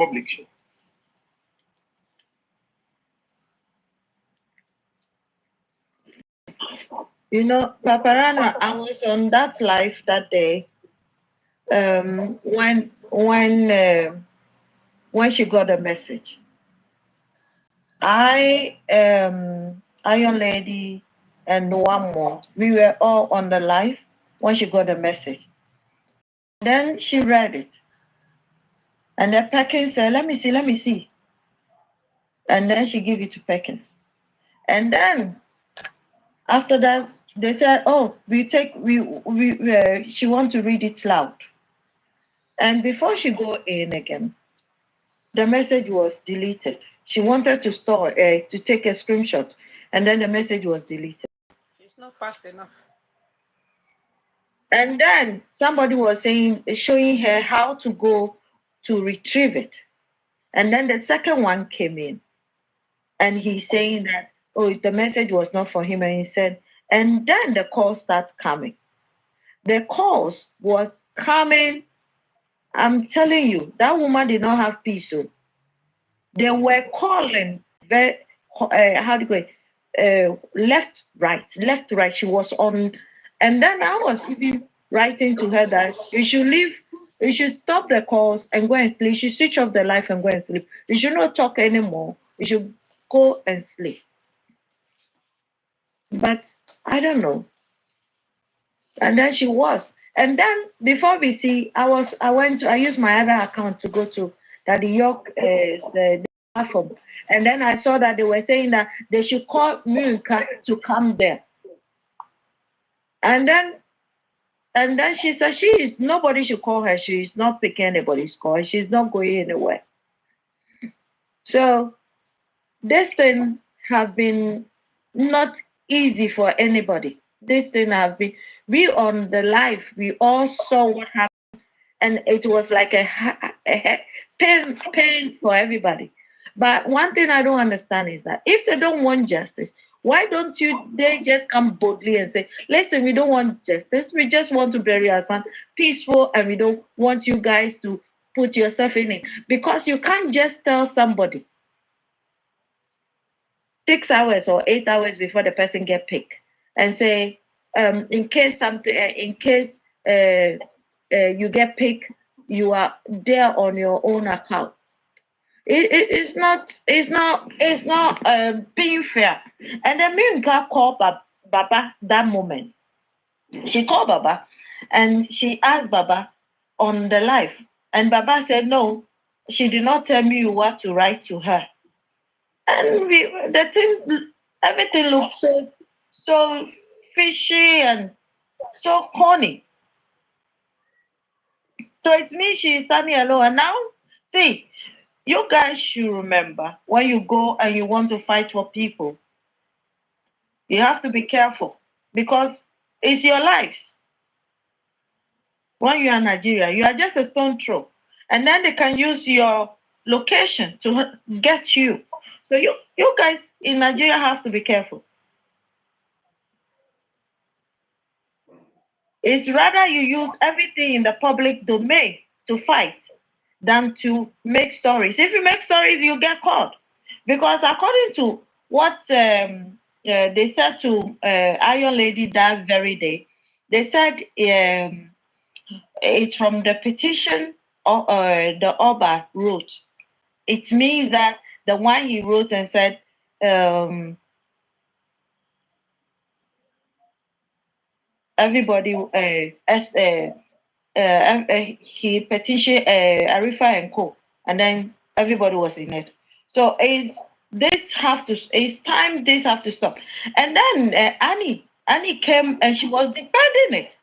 public show. You know, Paparana, I was on that live that day. When she got a message, Iron Lady, and one more, we were all on the live when she got a message. Then she read it, and then Perkins said, let me see," and then she gave it to Perkins, and then after that they said, "Oh, she want to read it loud," and before she go in again, the message was deleted. She wanted to to take a screenshot, and then the message was deleted. She's not fast enough. And then somebody was showing her how to go to retrieve it. And then the second one came in, and he's saying that, oh, the message was not for him. And he said, and then the calls start coming. The calls was coming. I'm telling you, that woman did not have peace. So they were calling very, how do you go? Left, right. She was on, and then I was even writing to her that you should leave, you should stop the calls and go and sleep. You should switch off the light and go and sleep. You should not talk anymore. You should go and sleep. But I don't know. And then she was. And then before we see, I used my other account to go to Daddy York, the platform. And then I saw that they were saying that they should call Milka to come there. And then she said nobody should call her. She is not picking anybody's call. She's not going anywhere. So this thing have been not easy for anybody. This thing have been, we on the live, we all saw what happened, and it was like a pain for everybody. But one thing I don't understand is that if they don't want justice, why don't they just come boldly and say, listen, we don't want justice, we just want to bury our son peaceful, and we don't want you guys to put yourself in it. Because you can't just tell somebody 6 hours or 8 hours before the person get picked and say, in case something, you get picked, you are there on your own account. It's not being fair. And then Minka called Baba that moment. She called Baba and she asked Baba on the live, and Baba said no, she did not tell me what to write to her. And everything looks so fishy and so corny. So it means she's standing alone. And now, see, you guys should remember when you go and you want to fight for people, you have to be careful because it's your lives. When you are in Nigeria, you are just a stone throw. And then they can use your location to get you. So you guys in Nigeria have to be careful. It's rather you use everything in the public domain to fight than to make stories. If you make stories, you get caught. Because according to what they said to Iron Lady that very day, they said it's from the petition the Oba wrote. It means that the one he wrote and said, everybody, he petitioned Arifa and Co. And then everybody was in it. So it's time this have to stop. And then Annie came and she was defending it.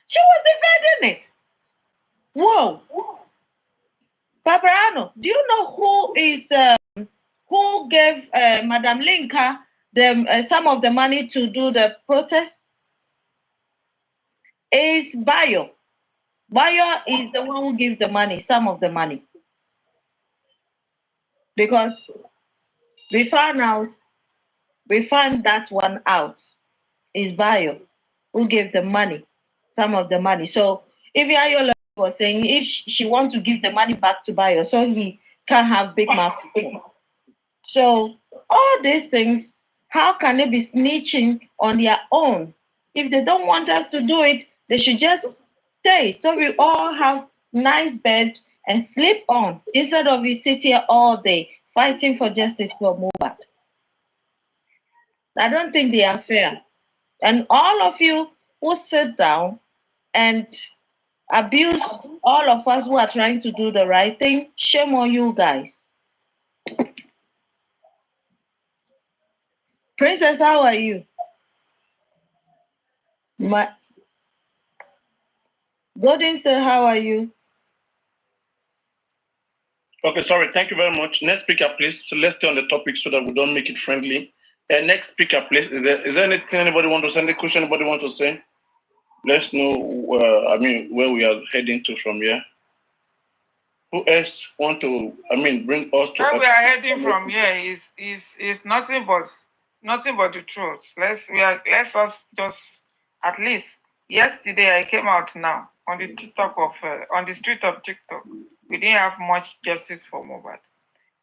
She was defending it. Whoa. Paparano, do you know who gave Madam Linka some of the money to do the protest? Is Bayo. Bayo is the one who gives the money, some of the money. Because we found that one out. Is Bayo who gave the money, some of the money. So if Ayola was saying if she wants to give the money back to Bayo, so he can have big mouth people. So all these things, how can they be snitching on their own? If they don't want us to do it, they should just stay. So we all have nice bed and sleep on instead of we sit here all day fighting for justice for Mohbad. I don't think they are fair. And all of you who sit down and abuse all of us who are trying to do the right thing, shame on you guys. Princess, how are you? My Golden sir, how are you? Okay, sorry. Thank you very much. Next speaker, please. So let's stay on the topic so that we don't make it friendly. Next speaker, please. Is there anything anybody want to say? Any question anybody want to say? Let's know. Where we are heading to from here. Who else want to? Bring us to. Where we are heading from here is nothing but the truth. Let's us just at least yesterday I came out now on the TikTok of on the street of TikTok. We didn't have much justice for Mohbad.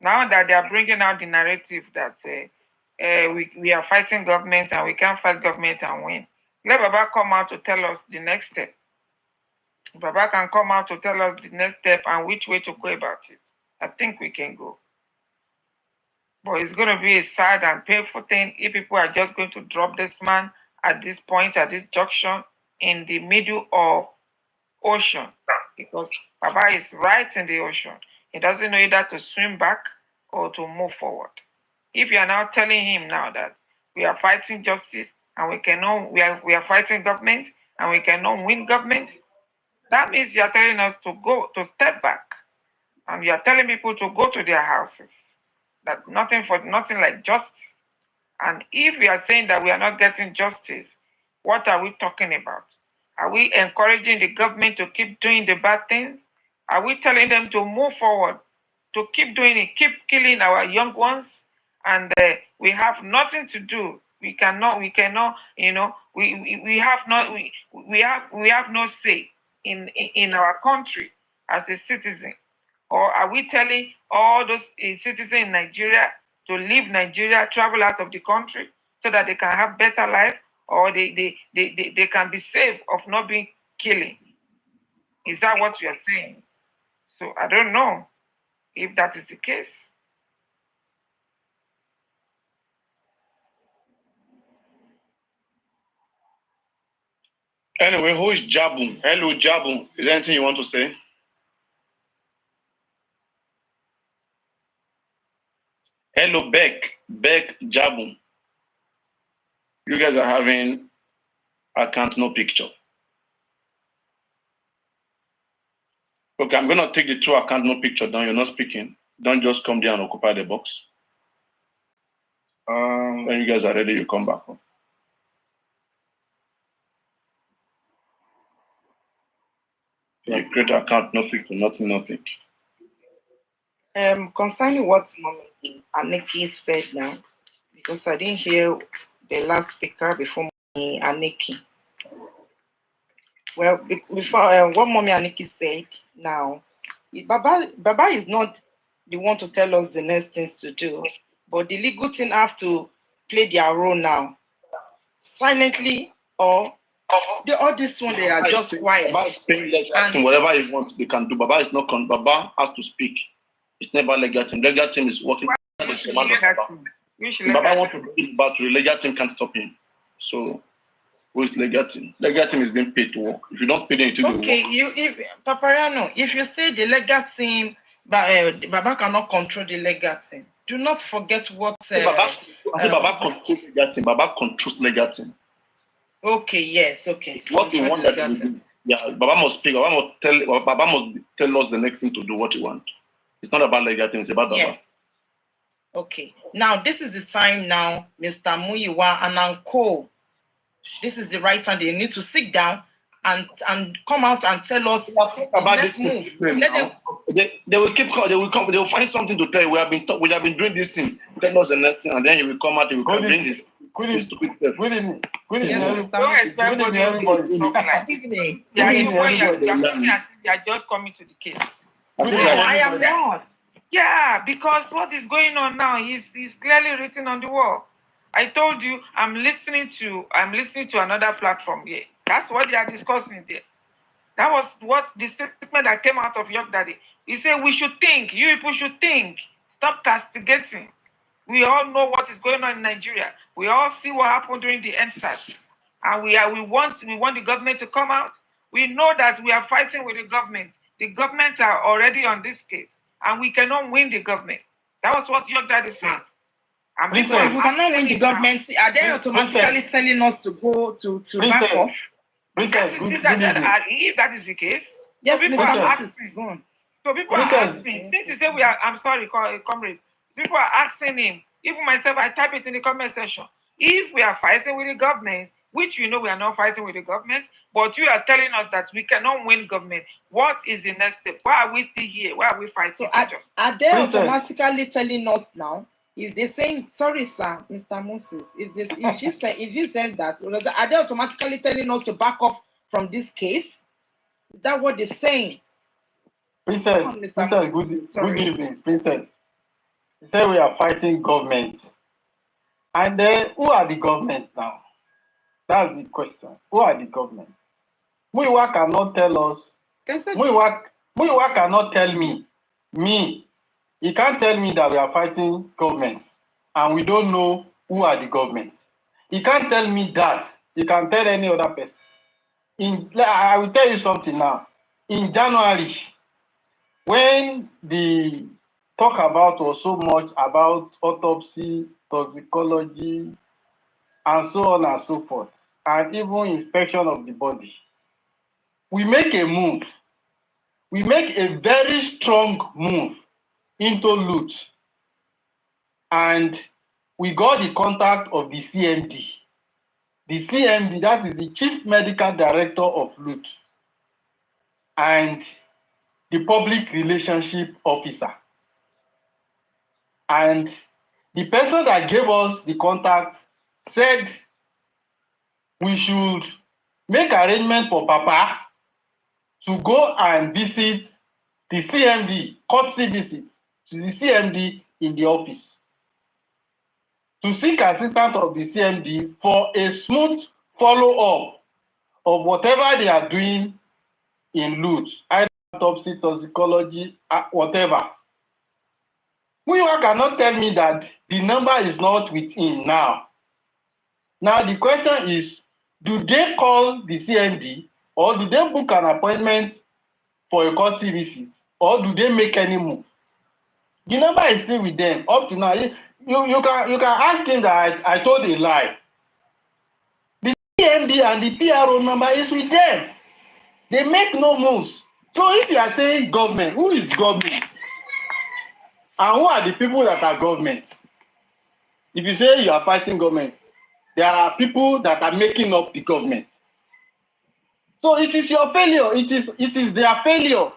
Now that they are bringing out the narrative that we are fighting government and we can't fight government and win, let Baba come out to tell us the next step. Baba can come out to tell us the next step and which way to go about it. I think we can go. But it's going to be a sad and painful thing if people are just going to drop this man at this point, at this junction, in the middle of ocean. Because Baba is right in the ocean. He doesn't know either to swim back or to move forward. If you are now telling him now that we are fighting justice and we are fighting government and we cannot win government, that means you are telling us to step back, and you are telling people to go to their houses. That nothing like justice. And if we are saying that we are not getting justice, what are we talking about? Are we encouraging the government to keep doing the bad things? Are we telling them to move forward, to keep doing it, keep killing our young ones? And we have nothing to do. We cannot, we have not, we have no say in our country as a citizen. Or are we telling all those citizens in Nigeria to leave Nigeria, travel out of the country so that they can have better life, or they can be safe of not being killing? Is that what you are saying? So I don't know if that is the case. Anyway, who is Jabun? Hello, Jabun. Is there anything you want to say? Hello, Beck, Jabun. You guys are having account no picture. Okay, I'm gonna take the two account no picture down. You're not speaking. Don't just come there and occupy the box. When you guys are ready, you come back. You create account no picture, nothing. Concerning what Mommy Aniki said now, because I didn't hear the last speaker before Mommy Aniki. Well, before what Mommy Aniki said now, Baba is not the one to tell us the next things to do, but the legal team have to play their role now, silently, or all this one they are just quiet. Baba is and whatever he wants, they can do. Baba is not Baba has to speak. It's never legal team. Legal team is working. Baba wants to bring it back to the legal team can't stop him. So who is legal team? Legal team is being paid to work. If you don't pay them to work. If Papariano, if you say the legal team, Baba cannot control the legal team. Do not forget what Baba controls legal team. Baba controls legal team. Okay, yes, okay. What you want that Baba must speak. Baba must tell us the next thing to do. What you want. It's not about legal things. It's about Baba. Yes. Okay. Now this is the time. Now, Mr. Muyiwa and Uncle, this is the right time. They need to sit down and come out and tell us about this move. They will keep. They will find something to tell you. We have been doing this thing. Tell us the next thing, and then he will come out. He will bring this. Good evening. Good evening. Good evening, everybody. Good evening. You are just coming to the case. I am not. Yeah, because what is going on now is clearly written on the wall. I told you I'm listening to another platform here. That's what they are discussing there. That was what the statement that came out of York Daddy. He said we should think, you people should think, stop castigating. We all know what is going on in Nigeria. We all see what happened during the NSAS. And we want the government to come out. We know that we are fighting with the government. The government are already on this case, and we cannot win the government. That was what York Daddy said. And people So are if we cannot win the asking now. government, are they automatically Princess, telling us to go to back Princess, off? Princess, That is good, it, good evening. if that is the case. So Yes, people Mr. are Princess, Moses, asking. go on. So people are Princess, asking, since you say we are, I'm sorry, comrade, people are asking him, even myself, I type it in the comment section. If we are fighting with the government, which we know we are not fighting with the government, but you are telling us that we cannot win government, what is the next step? Why are we still here? Why are we fighting So each other? are they Princess, automatically telling us now? If they saying sorry, sir, Mr. Moses, if he says that, are they automatically telling us to back off from this case? Is that what they're saying? Come Princess, on, Mr. Princess, Moses, good, I'm good sorry. evening, Princess. You say we are fighting government. And then who are the government now? That's the question. Who are the government? Muiwa cannot tell us. They said, Muiwa cannot tell me. He can't tell me that we are fighting government and we don't know who are the government. He can't tell me that. He can tell any other person. I will tell you something now. In January, when the talk about was so much about autopsy, toxicology, and so on and so forth, and even inspection of the body, we make a move. We make a very strong move into loot, and we got the contact of the CMD. The CMD, that is the Chief Medical Director of loot, and the Public Relationship Officer. And the person that gave us the contact said we should make arrangement for Papa to go and visit the CMD, courtesy visit to the CMD in the office, to seek assistance of the CMD for a smooth follow-up of whatever they are doing in loot, either autopsy, toxicology, whatever. Muyiwa cannot tell me that the number is not with him now. Now the question is, do they call the CMD or do they book an appointment for a courtesy visit or do they make any move? The number is still with them up to now. You can ask him that I told a lie. The CMD and the PRO number is with them. They make no moves. So if you are saying government, who is government? And who are the people that are government? If you say you are fighting government, there are people that are making up the government. So it is your failure. It is their failure.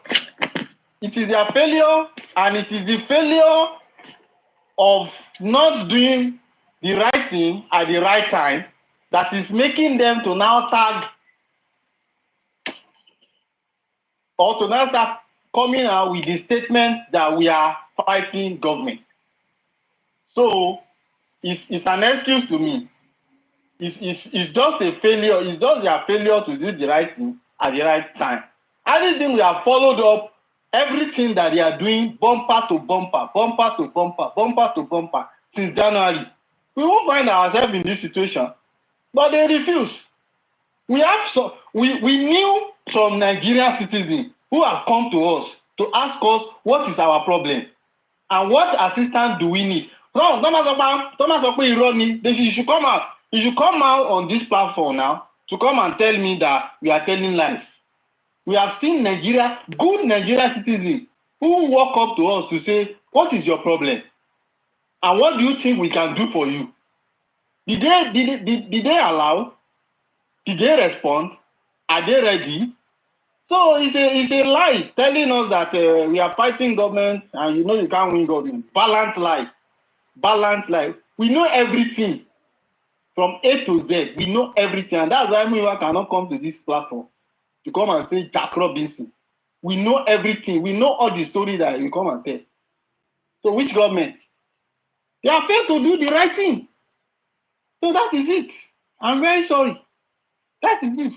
It is their failure, and it is the failure of not doing the right thing at the right time that is making them to now tag or to now start coming out with the statement that we are fighting government. So it's an excuse to me. It's just a failure. It's just their failure to do the right thing at the right time. Anything we have followed up, everything that they are doing, bumper to bumper, bumper to bumper, bumper to bumper, since January. We won't find ourselves in this situation, but they refuse. We knew some Nigerian citizens who have come to us to ask us what is our problem and what assistance do we need. No, Thomas Okpe, you should come out. You should come out on this platform now to come and tell me that we are telling lies. We have seen good Nigerian citizens who walk up to us to say, what is your problem? And what do you think we can do for you? Did they allow? Did they respond? Are they ready? So it's a lie telling us that we are fighting government and you can't win government. Balanced lie. Balanced life. We know everything from A to Z. We know everything, and that's why Muyiwa cannot come to this platform to come and say Jack Robinson. We know everything. We know all the story that you come and tell. So which government? They have failed to do the right thing. So that is it. I'm very sorry. That is it.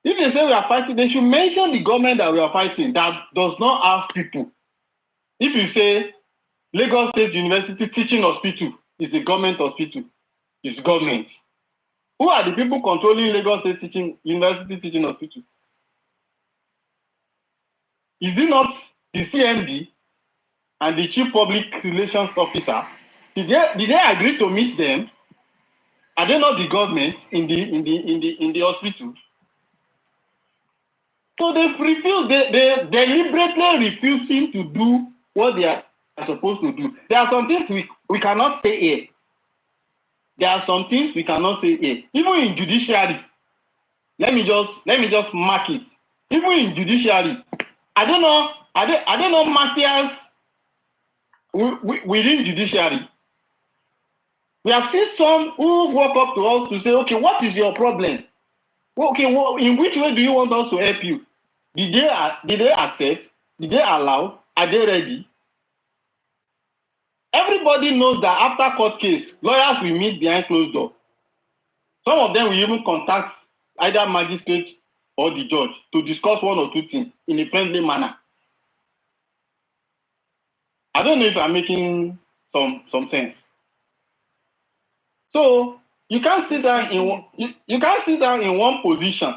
If they say we are fighting, they should mention the government that we are fighting that does not have people. If you say Lagos State University Teaching Hospital is a government hospital, it's government. Who are the people controlling Lagos State University Teaching Hospital? Is it not the CMD and the Chief Public Relations Officer? Did they agree to meet them? Are they not the government in the hospital? So they refuse. They deliberately refusing to do what they are supposed to do. There are some things we cannot say here. There are some things we cannot say here. Even in judiciary, let me just mark it. Even in judiciary, I don't know mafias within judiciary. We have seen some who walk up to us to say, okay, what is your problem? Okay, in which way do you want us to help you? Did they accept? Did they allow? Are they ready? Everybody knows that after court case, lawyers will meet behind closed door. Some of them will even contact either magistrate or the judge to discuss one or two things in a friendly manner. I don't know if I'm making some sense. So you can't sit down you can't sit down in one position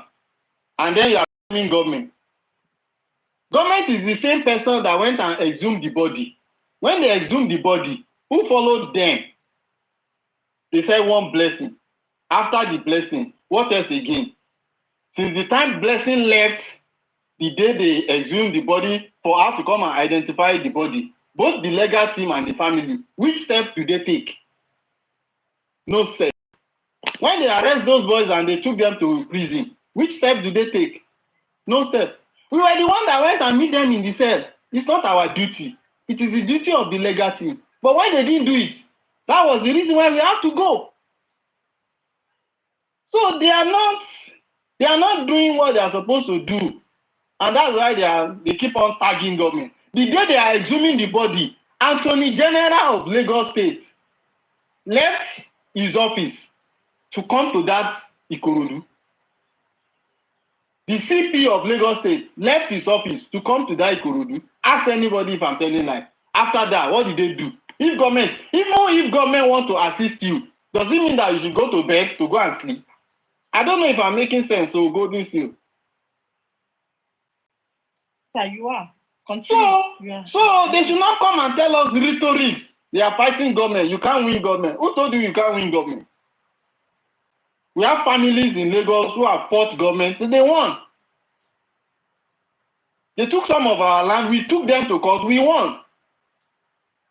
and then you are blaming government. Government is the same person that went and exhumed the body. When they exhumed the body, who followed them? They said one blessing. After the blessing, what else again? Since the time blessing left, the day they exhumed the body for her to come and identify the body, both the legal team and the family, which step do they take? No step. When they arrest those boys and they took them to prison, which step do they take? No step. We were the one that went and meet them in the cell. It's not our duty. It is the duty of the legal team. But why they didn't do it? That was the reason why we had to go. So they are not doing what they are supposed to do. And that's why they keep on tagging government. The day they are exhuming the body, Attorney General of Lagos State left his office to come to that Ikorodu. The CP of Lagos State left his office to come to that Ikorodu. Ask anybody if I'm telling lie. After that, what did they do? Even if government want to assist you, does it mean that you should go to bed to go and sleep? I don't know if I'm making sense, so go this you. Sir, you are. Continue. So they should not come and tell us rhetorics. They are fighting government. You can't win government. Who told you can't win government? We have families in Lagos who have fought government. They won. They took some of our land. We took them to court. We won.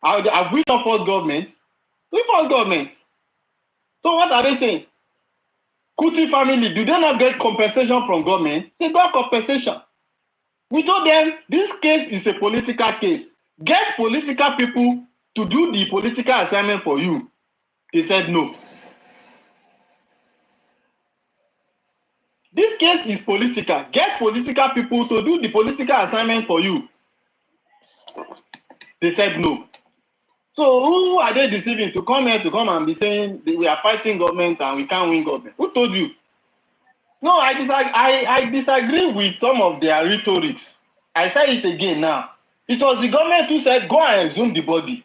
Have we not fought government? We fought government. So what are they saying? Kuti family, do they not get compensation from government? They got compensation. We told them this case is a political case. Get political people to do the political assignment for you. They said no. This case is political. Get political people to do the political assignment for you. They said no. So who are they deceiving to come here to come and be saying we are fighting government and we can't win government? Who told you? No, I disagree with some of their rhetorics. I say it again now. It was the government who said go and exhume the body.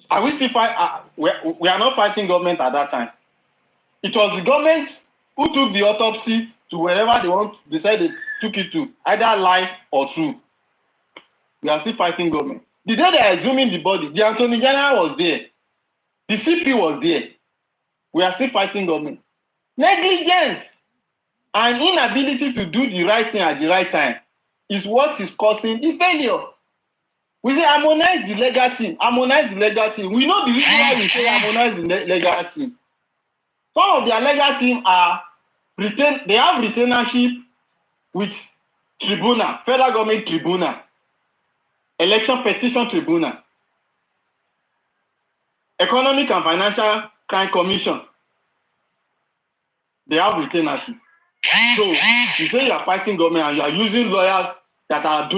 Are we still fight? We are not fighting government at that time. It was the government who took the autopsy to wherever they want. They said they took it to either lie or true. We are still fighting government. The day they are exhuming the body, the Attorney General was there. The CP was there. We are still fighting government. Negligence and inability to do the right thing at the right time is what is causing the failure. We say harmonize the legal team. Harmonize the legal team. We know the reason why we say harmonize the legal team. Some of their legal team they have retainership with tribunal, federal government tribunal, election petition tribunal, economic and financial crime commission. They have retainership. So you say you are fighting government and you are using lawyers. that are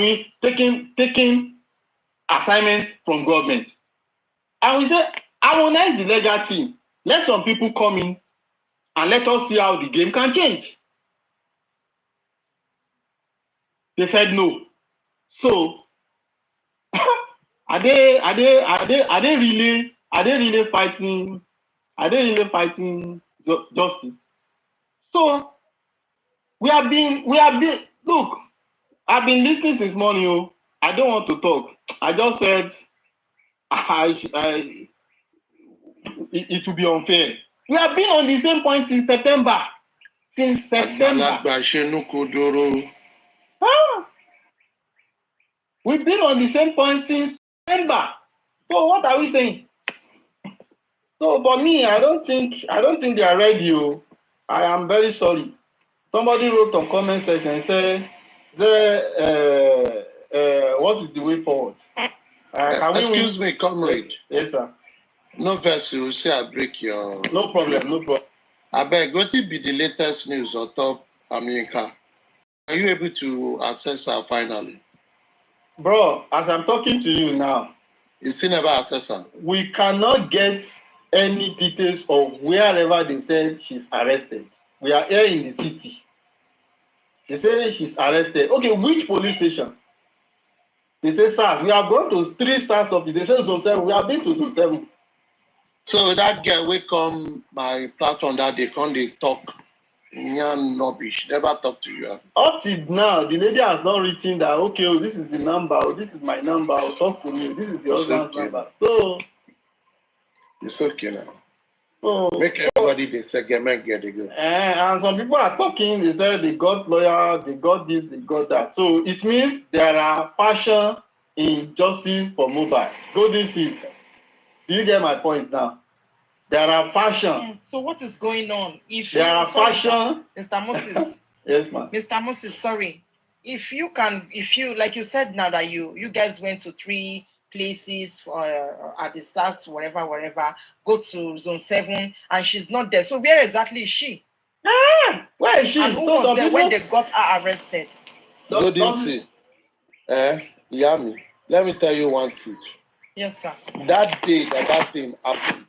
taking assignments from government. And we say, harmonize the legal team. Let some people come in and let us see how the game can change. They said no. So are they really fighting? Are they really fighting justice? So we have been look, I've been listening since morning. Oh, I don't want to talk. I just said it will be unfair. We have been on the same point since September. Ah, we've been on the same point since September. So what are we saying? So for me, I don't think they are ready. Oh. I am very sorry. Somebody wrote on comment section and said, what is the way forward? Excuse me, comrade. Yes, sir. No verse, you say I break your. No problem, no problem. I beg, what will be the latest news on top America? Are you able to access her finally? Bro, as I'm talking to you now, You still never access her? We cannot get any details of wherever they said she's arrested. We are here in the city. They say she's arrested. Okay, which police station? They say SARS. We have gone to 3 SARS offices. They say zone 7. We have been to zone 7. So that girl will come my platform that they come they talk. Nobbish. Never talk to you. Up till now, the lady has not written that, okay, oh, this is the number, oh, this is my number, oh, talk to me, this is the husband's number. So it's okay now. So make everybody they say get the go. And some people are talking, they say they got lawyer, they got this, they got that. So it means there are passion in justice for Mohbad. Go this it. Do you get my point now? There are passion. Yes, so what is going on? If there are passion. Mr. Moses. Yes, ma'am. Mr. Moses, sorry. If you like you said now that you guys went to 3 places at the SARS, wherever, go to zone 7 and she's not there. So where exactly is she? Where is she? And who was there when they got her arrested? Go this see. Yami, let me tell you one truth. Yes, sir. That day that thing happened,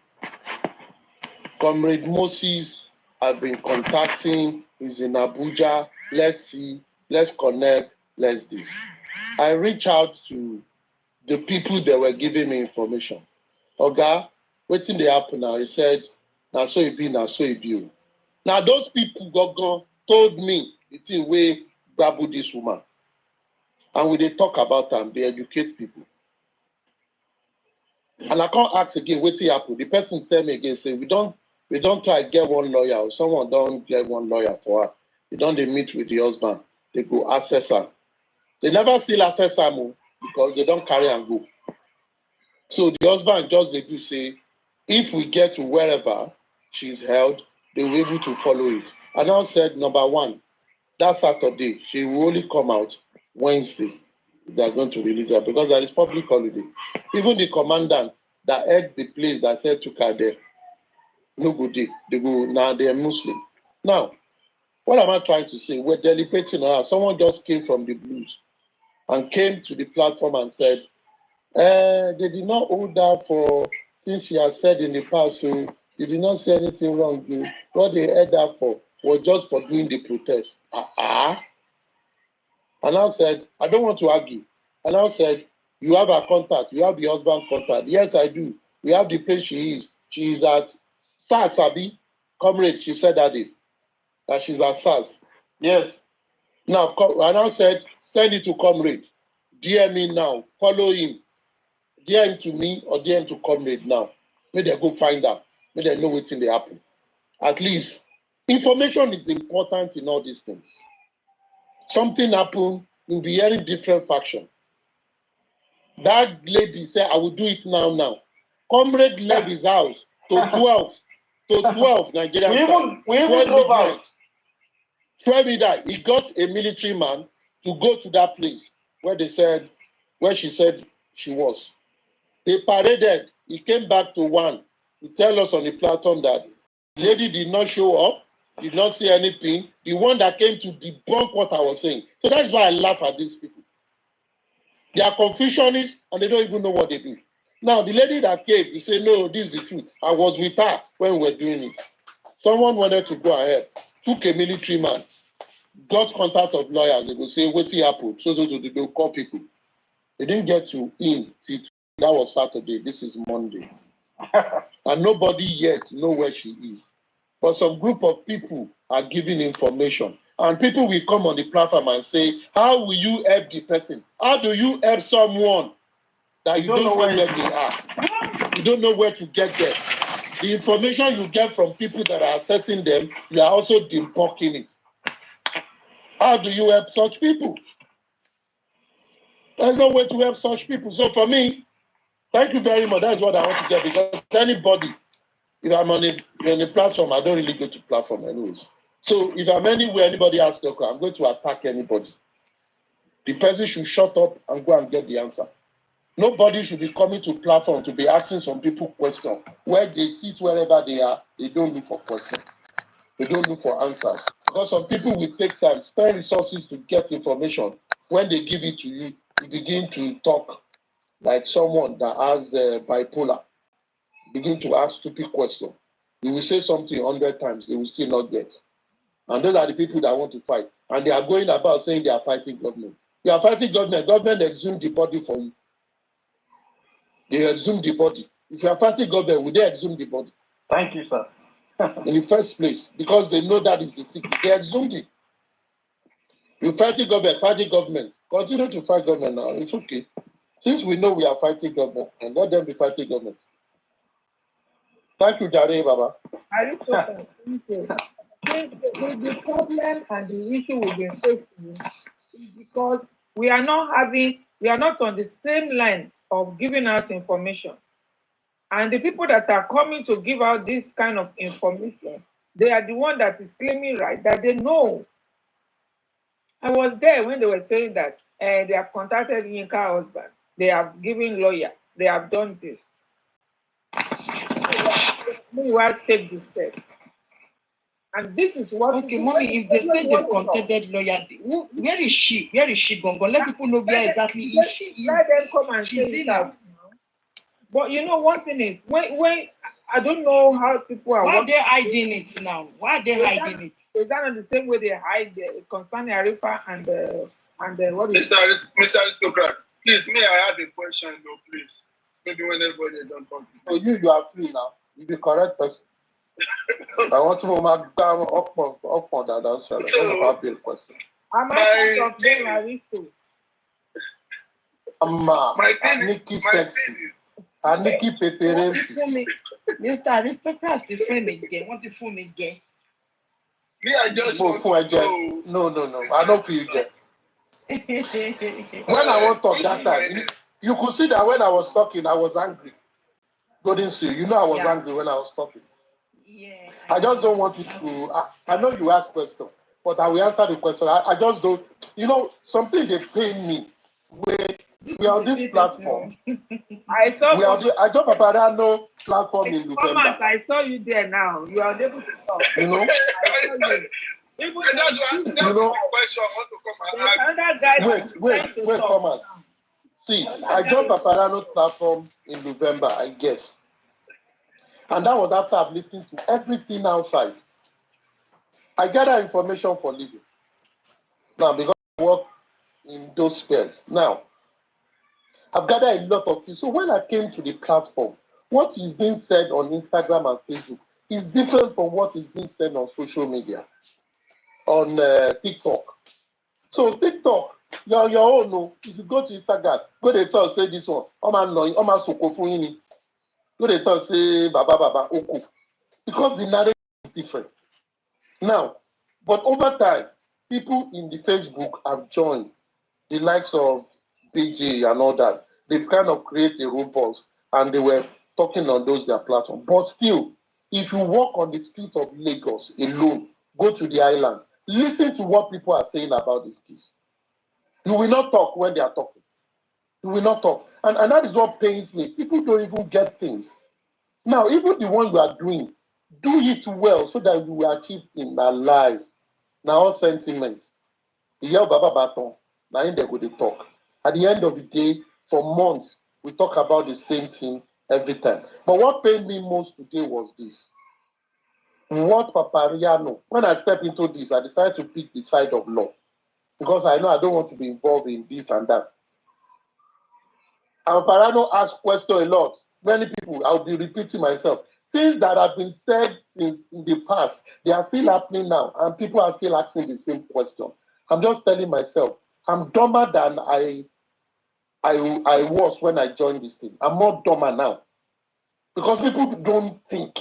Comrade Moses has been contacting, he's in Abuja, let's see, let's connect, let's this. I reached out to the people that were giving me information. Oga, wetin dey happen now? He said, na so it be, na so it be. Now those people told me the thing wey gbabo this woman. And we dey talk about am, they educate people. And I can't ask again, wetin happen? The person tell me again, say, we don't try get one lawyer, or someone don't get one lawyer for her. They don't they meet with the husband. They go access her. They never still access her because they don't carry and go. So the husband just they do say, if we get to wherever she's held, they will be able to follow it. And I said, number 1, that Saturday, she will only come out Wednesday. They are going to release her because there is public holiday. Even the commandant that heads the place that said to her there, no good day. They go, now they're Muslim. Now, what am I trying to say? We're deliberating on her. Someone just came from the blues and came to the platform and said, they did not hold her for things she has said in the past, so they did not say anything wrong. What they held her for was just for doing the protest. And I said, I don't want to argue. And I said, you have her contact, you have the husband's contact. Yes, I do. We have the place she is. She is at SARS, Sabi, comrade, she said that day. That she's at SARS. Yes. Now, and I said, send it to comrade. DM me now. Follow him. DM to me or DM to comrade now. May they go find her. May they know what's in the happen. At least, information is important in all these things. Something happened, you'll be hearing different faction. That lady said, I will do it now. Comrade left his house to 12 Nigerian. We even drove out. 12 midnight. He got a military man to go to that place where she said she was. They paraded. He came back to 1 to tell us on the platform that the lady did not show up, did not say anything. The one that came to debunk what I was saying. So that's why I laugh at these people. They are confusionists and they don't even know what they do. Now, the lady that came, you say, no, this is the truth. I was with her when we were doing it. Someone wanted to go ahead, took a military man, got contact of lawyers. They go say, what's happened? So they go call people. They didn't get to in. That was Saturday. This is Monday. And nobody yet know where she is. But some group of people are giving information. And people will come on the platform and say, how will you help the person? How do you help someone that you don't know where they are? You don't know where to get them. The information you get from people that are assessing them, you are also debunking it. How do you help such people? There's no way to help such people. So for me, thank you very much. That's what I want to get, because anybody, if I'm on a platform, I don't really go to platform anyways. So if I'm anywhere, anybody asks me, I'm going to attack anybody. The person should shut up and go and get the answer. Nobody should be coming to platform to be asking some people questions. Where they sit wherever they are, they don't look for questions. They don't look for answers. Because some people will take time, spend resources to get information. When they give it to you, you begin to talk like someone that has bipolar. Begin to ask stupid questions. You will say something 100 times, they will still not get. And those are the people that want to fight. And they are going about saying they are fighting government. You are fighting government. Government exhumed the body for you. They exhumed the body. If you are fighting government, will they exhume the body? Thank you, sir. In the first place, because they know that is the secret. They exhumed it. You fighting government. Continue to fight government now. It's okay. Since we know we are fighting government, and let them be fighting government. Thank you, Jare Baba. Aristotle, thank you. The problem and the issue we've been facing is because we are not on the same line of giving out information. And the people that are coming to give out this kind of information, they are the one that is claiming right, that they know. I was there when they were saying that they have contacted Yinka husband, they have given lawyer, they have done this. Meanwhile, take the step. And this is what. Okay, mommy, if they say they've contacted lawyer, where is she? Where is she gone? Let people know where exactly is she is. Let them come and She's say in it out. But you know, one thing is, when I don't know how people are. Why are they hiding it now? Why are they hiding it? Is that not the same way they hide concerning Arifa and what is Mr. Aristocrat, please, may I have a question, though, please? Maybe when everybody don't talk. So you are free now. You the correct person. I want to mark down up on that answer. I have a question. Am I part of them, Aristo? Nikki sexy. Nikki Peperensi. Mr. Aristocrat, the phone again. What the phone again? Me, I just want to know. No. I don't feel again. When I was talking that time, you could see that when I was talking, I was angry. Golden Seal, you know I was angry when I was talking. Yeah. I just don't want it to. I know you ask questions, but I will answer the question. I just don't. You know, something they pain me. We are on this platform. I don't know platform in November. I saw you there now. You are able to talk. You know. Wait, Thomas. See, I joined Paparano's platform in November, I guess. And that was after I've listened to everything outside. I gather information for living. Now, because I work in those spheres. Now, I've gathered a lot of things. So when I came to the platform, what is being said on Instagram and Facebook is different from what is being said on social media, on TikTok. So TikTok, you're your own. No. If you go to Instagram, go to talk, say this one. Oma Sokofuni. Go to talk, say Baba Oko. Because the narrative is different. Now, but over time, people in the Facebook have joined, the likes of BJ and all that. They've kind of created a robot and they were talking on their platforms. But still, if you walk on the streets of Lagos alone, go to the island, listen to what people are saying about this case. You will not talk when they are talking. You will not talk. And that is what pains me. People don't even get things. Now, even the one you are doing, do it well so that you will achieve in their life. Now, all sentiments. You hear Baba Baton, now in there go they talk. At the end of the day, for months, we talk about the same thing every time. But what pained me most today was this. What Papariano, when I step into this, I decided to pick the side of law because I know I don't want to be involved in this and that. And Papariano asked question a lot. Many people, I'll be repeating myself. Things that have been said since in the past, they are still happening now, and people are still asking the same question. I'm just telling myself, I'm dumber than I was when I joined this thing. I'm more dumber now because people don't think.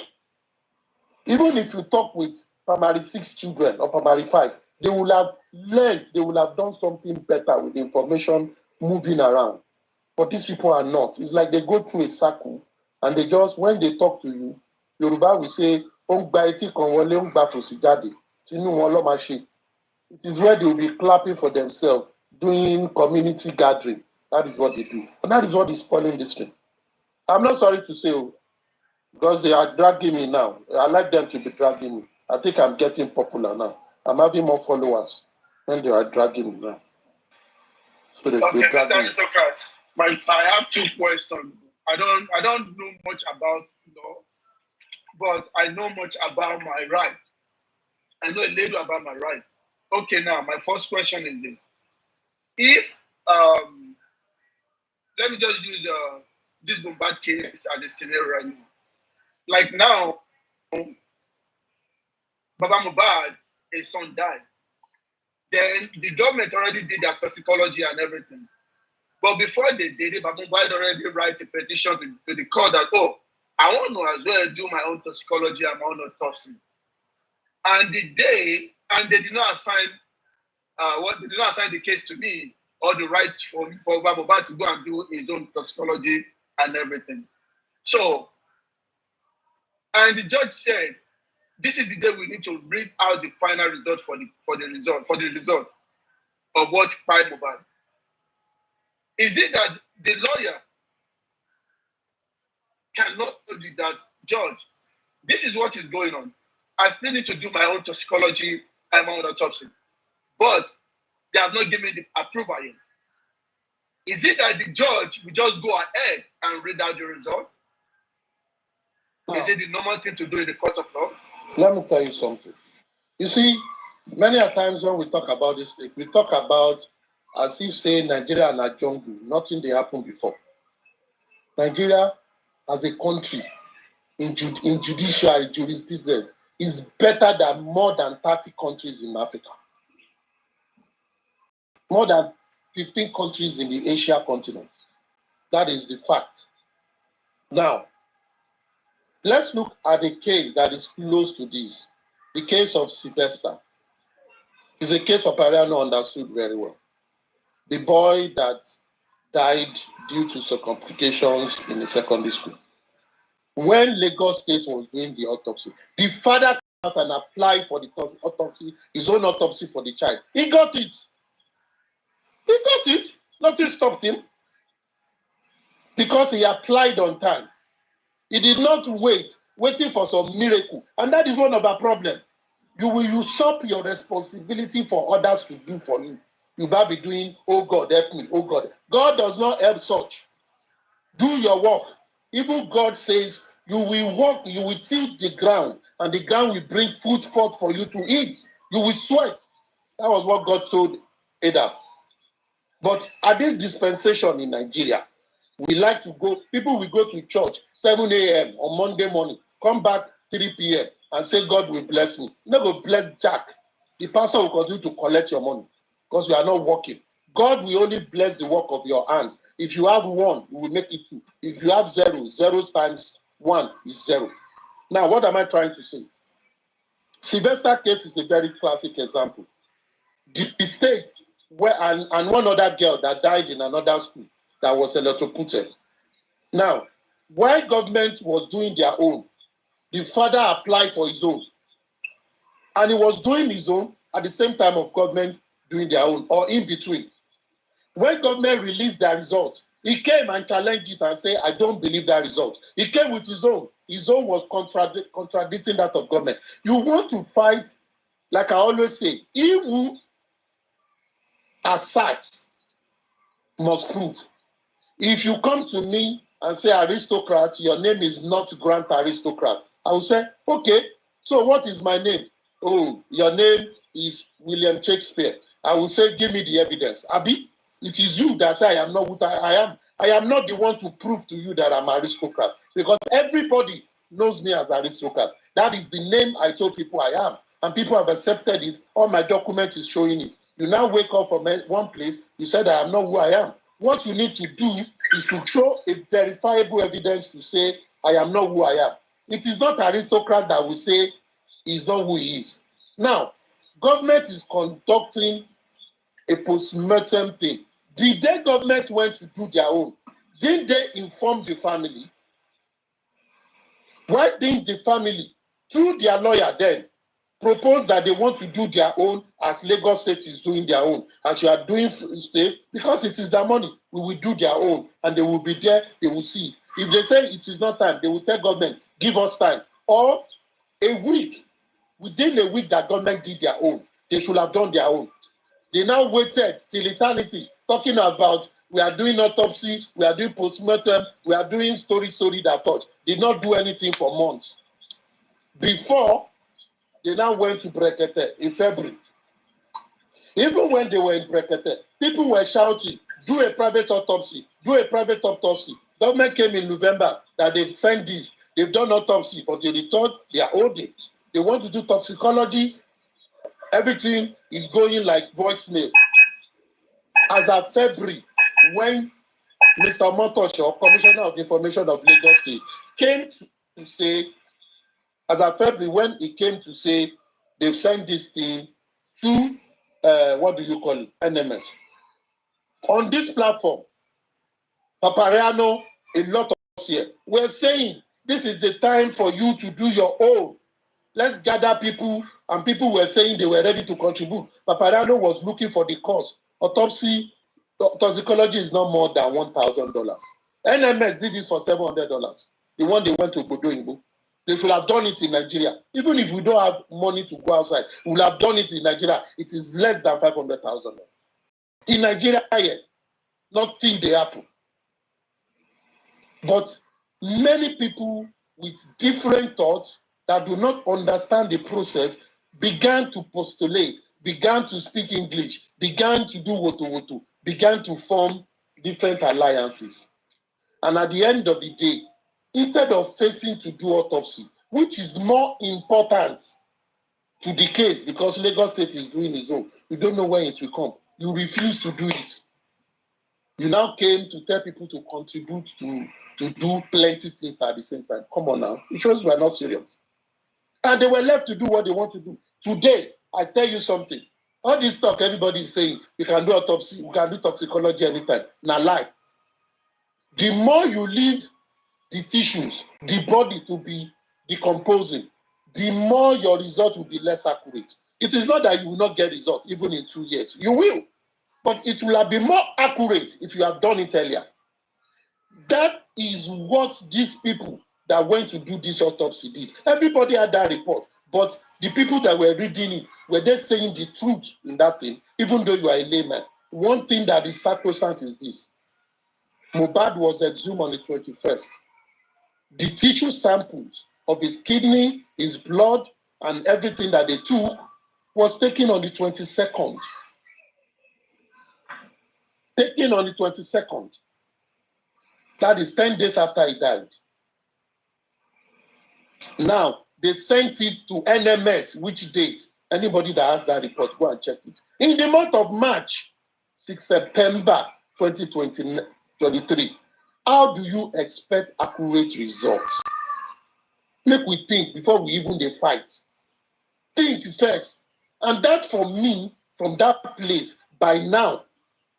Even if you talk with primary 6 children or primary 5, they will have learned, they will have done something better with the information moving around. But these people are not. It's like they go through a circle and they just, when they talk to you, Yoruba will say, it is where they will be clapping for themselves, doing community gathering. That is what they do. And that is what is spoiling this thing. I'm not sorry to say, because they are dragging me now. I like them to be dragging me. I think I'm getting popular now. I'm having more followers when they are dragging me now. So they Okay, drag Mr. me. Aristocrat, I have 2 questions. I don't know much about law, but I know much about my right. I know a little about my right. Okay, now my first question is this: If let me just use this Mohbad case as a scenario right now. Like now, Baba Mohbad, his son died. Then the government already did their toxicology and everything. But before they did it, Baba Mohbad already writes a petition to the court that, oh, I want to as well do my own toxicology and my own autopsy. And they did not assign they did not assign the case to me or the right for Baba Mohbad to go and do his own toxicology and everything. So, and the judge said, this is the day we need to read out the final result for the result of what tried Mohbad. Is it that the lawyer cannot tell you that, Judge, this is what is going on. I still need to do my own toxicology and my own autopsy, but they have not given me the approval yet. Is it that the judge will just go ahead and read out the results? No. Is it the normal thing to do in the court of law? Let me tell you something. You see, many a times when we talk about this thing, we talk about as if saying Nigeria and a jungle, nothing they happened before. Nigeria as a country in judicial jurisprudence is better than more than 30 countries in Africa. More than 15 countries in the Asia continent. That is the fact. Now, let's look at a case that is close to this. The case of Sylvester. It's a case Papariano understood very well. The boy that died due to some complications in the secondary school. When Lagos State was doing the autopsy, the father came out and applied for the autopsy, his own autopsy for the child. He got it. He got it. Nothing stopped him because he applied on time. He did not waiting for some miracle. And that is one of our problems. You will usurp your responsibility for others to do for you. You might be doing, oh God, help me, oh God. God does not help such. Do your work. Even God says, you will walk, you will till the ground, and the ground will bring food forth for you to eat. You will sweat. That was what God told Adam. But at this dispensation in Nigeria, we like to go, people will go to church 7 a.m. on Monday morning, come back 3 p.m. and say, God will bless me. You never bless Jack. The pastor will continue to collect your money because you are not working. God will only bless the work of your hands. If you have 1, you will make it 2. If you have 0, 0 times 1 is 0. Now, what am I trying to say? Sylvester case is a very classic example. The state where and one other girl that died in another school that was electrocuted. Now, while government was doing their own, the father applied for his own. And he was doing his own at the same time of government doing their own, or in between. When government released their result, he came and challenged it and said, I don't believe that result. He came with his own. His own was contradicting that of government. You want to fight, like I always say, he who asserts must prove. If you come to me and say aristocrat, your name is not Grant Aristocrat, I will say, okay, so what is my name? Oh, your name is William Shakespeare. I will say, give me the evidence. Abi, it is you that say I am not what I am. I am not the one to prove to you that I'm aristocrat because everybody knows me as aristocrat. That is the name I told people I am. And people have accepted it. All my document is showing it. You now wake up from one place, you said I am not who I am. What you need to do is to show a verifiable evidence to say, I am not who I am. It is not aristocrat that will say he's not who he is. Now, government is conducting a post-mortem thing. The day government went to do their own, didn't they inform the family? Why didn't the family, through their lawyer then, propose that they want to do their own as Lagos State is doing their own, as you are doing state, because it is their money, we will do their own, and they will be there, they will see it. If they say it is not time, they will tell government, give us time. Or a week, within a week that government did their own, they should have done their own. They now waited till eternity, talking about we are doing autopsy, we are doing postmortem, we are doing story that thought. Did not do anything for months. Before, they now went to Brekete in February. Even when they were in Brekete, people were shouting, do a private autopsy, do a private autopsy. Government came in November that they've sent this, they've done autopsy, but they returned, they are holding. They want to do toxicology, everything is going like voicemail. As of February, when Mr. Motosho, Commissioner of Information of Lagos State, came to say, as of February, when he came to say they've sent this thing to, what do you call it, NMS. On this platform, Papariano, a lot of us here, we're saying this is the time for you to do your own. Let's gather people, and people were saying they were ready to contribute. Papariano was looking for the cost. Autopsy, toxicology is not more than $1,000. NMS did this for $700. The one they went to Bodo. They should have done it in Nigeria. Even if we don't have money to go outside, we will have done it in Nigeria. It is less than 500,000. In Nigeria, nothing they happen. But many people with different thoughts that do not understand the process began to postulate, began to speak English, began to do woto, began to form different alliances. And at the end of the day, instead of facing to do autopsy, which is more important to the case because Lagos State is doing its own, you don't know when it will come. You refuse to do it. You now came to tell people to contribute to do plenty things at the same time. Come on now. It shows we are not serious. And they were left to do what they want to do. Today, I tell you something. All this talk everybody is saying, we can do autopsy, we can do toxicology anytime. Now lie. The more you leave the tissues, the body to be decomposing, the more your result will be less accurate. It is not that you will not get result even in 2 years. You will. But it will have been more accurate if you have done it earlier. That is what these people that went to do this autopsy did. Everybody had that report, but the people that were reading it, were they saying the truth in that thing, even though you are a layman? One thing that is sacrosanct is this. Mohbad was exhumed on the 21st. The tissue samples of his kidney, his blood, and everything that they took was taken on the 22nd. Taken on the 22nd. That is 10 days after he died. Now, they sent it to NMS, which date? Anybody that has that report, go and check it. In the month of March, 6 September 2023, how do you expect accurate results? Make we think before we even dey fight. Think first. And that for me, from that place, by now,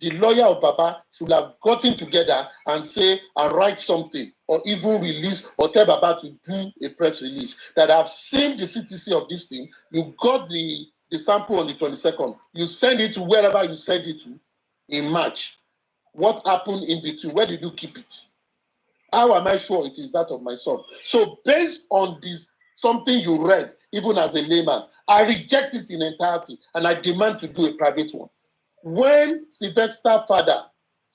the lawyer of Baba should have gotten together and say and write something or even release or tell Baba to do a press release that I've seen the CTC of this thing. You got the sample on the 22nd. You send it to wherever you send it to in March. What happened in between? Where did you keep it? How am I sure it is that of my son? So based on this, something you read, even as a layman, I reject it in entirety and I demand to do a private one. When Sylvester father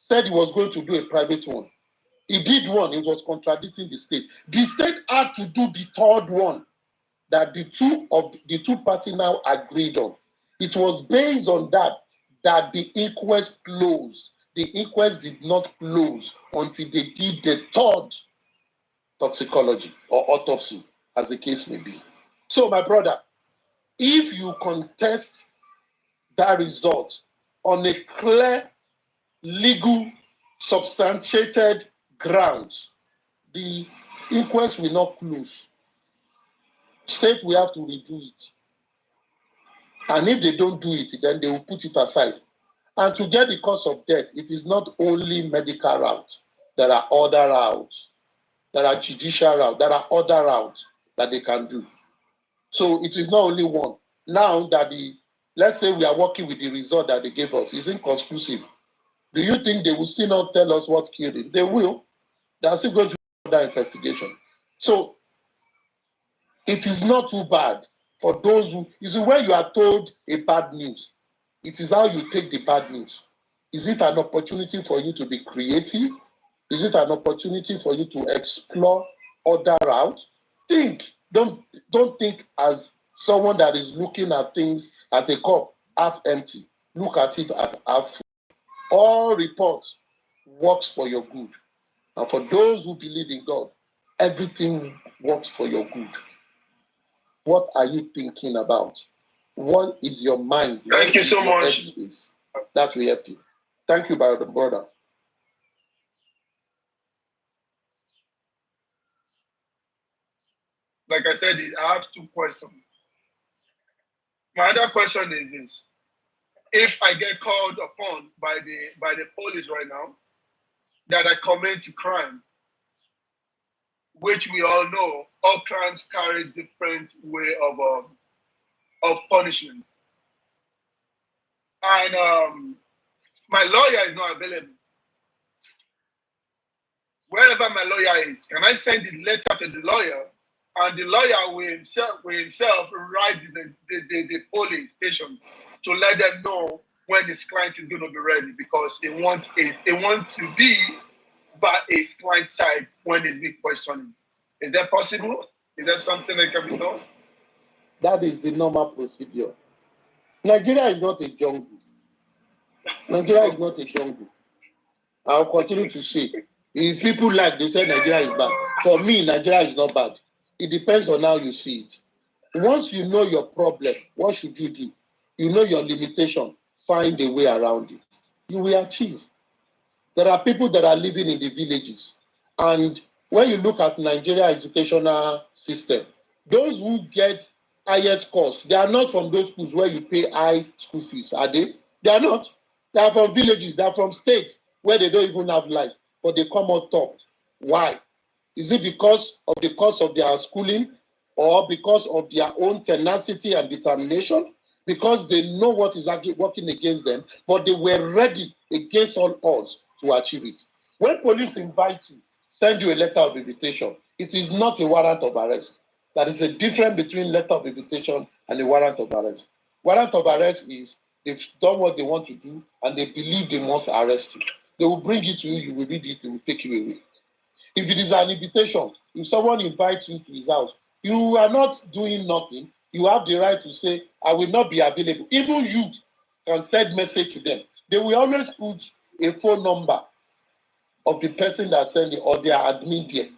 said he was going to do a private one. He did one, it was contradicting the state. The state had to do the third one that the two parties now agreed on. It was based on that the inquest closed. The inquest did not close until they did the third toxicology or autopsy, as the case may be. So, my brother, if you contest that result on a clear, legal, substantiated grounds, the inquest will not close. State will have to redo it. And if they don't do it, then they will put it aside. And to get the cause of death, it is not only medical route. There are other routes. There are judicial routes. There are other routes that they can do. So it is not only one. Now that let's say we are working with the result that they gave us, it's inconclusive. Do you think they will still not tell us what killed him? They will. They are still going to do that investigation. So it is not too bad for those who, you see, when you are told a bad news, it is how you take the bad news. Is it an opportunity for you to be creative? Is it an opportunity for you to explore other routes? Think. Don't think as someone that is looking at things as a cup half empty. Look at it as half full. All reports works for your good. And for those who believe in God, everything works for your good. What are you thinking about? What is your mind? Thank you so much. Headspace? That will help you. Thank you, brother. Like I said, I have two questions. My other question is this: if I get called upon by the police right now that I commit a crime, which we all know, all crimes carry different way of punishment, and my lawyer is not available. Wherever my lawyer is, can I send the letter to the lawyer, and the lawyer will himself write the polling station to let them know when his client is going to be ready, because he wants to be by his client side when he's being questioning. Is that possible? Is that something that can be done? That is the normal procedure. Nigeria is not a jungle. Nigeria is not a jungle. I'll continue to say, if people like, they say Nigeria is bad. For me, Nigeria is not bad. It depends on how you see it. Once you know your problem, what should you do? You know your limitation, find a way around it. You will achieve. There are people that are living in the villages. And when you look at Nigeria educational system, those who get highest course, they are not from those schools where you pay high school fees, are they? They are not. They are from villages, they are from states where they don't even have light, but they come out top. Why? Is it because of the cost of their schooling, or because of their own tenacity and determination? Because they know what is working against them, but they were ready against all odds to achieve it. When police invite you, send you a letter of invitation, it is not a warrant of arrest. There is a difference between letter of invitation and a warrant of arrest. Warrant of arrest is they've done what they want to do and they believe they must arrest you. They will bring it to you, you will read it, they will take you away. If it is an invitation, if someone invites you to his house, you are not doing nothing. You have the right to say, I will not be available. Even you can send message to them. They will always put a phone number of the person that sent it, or their admin there,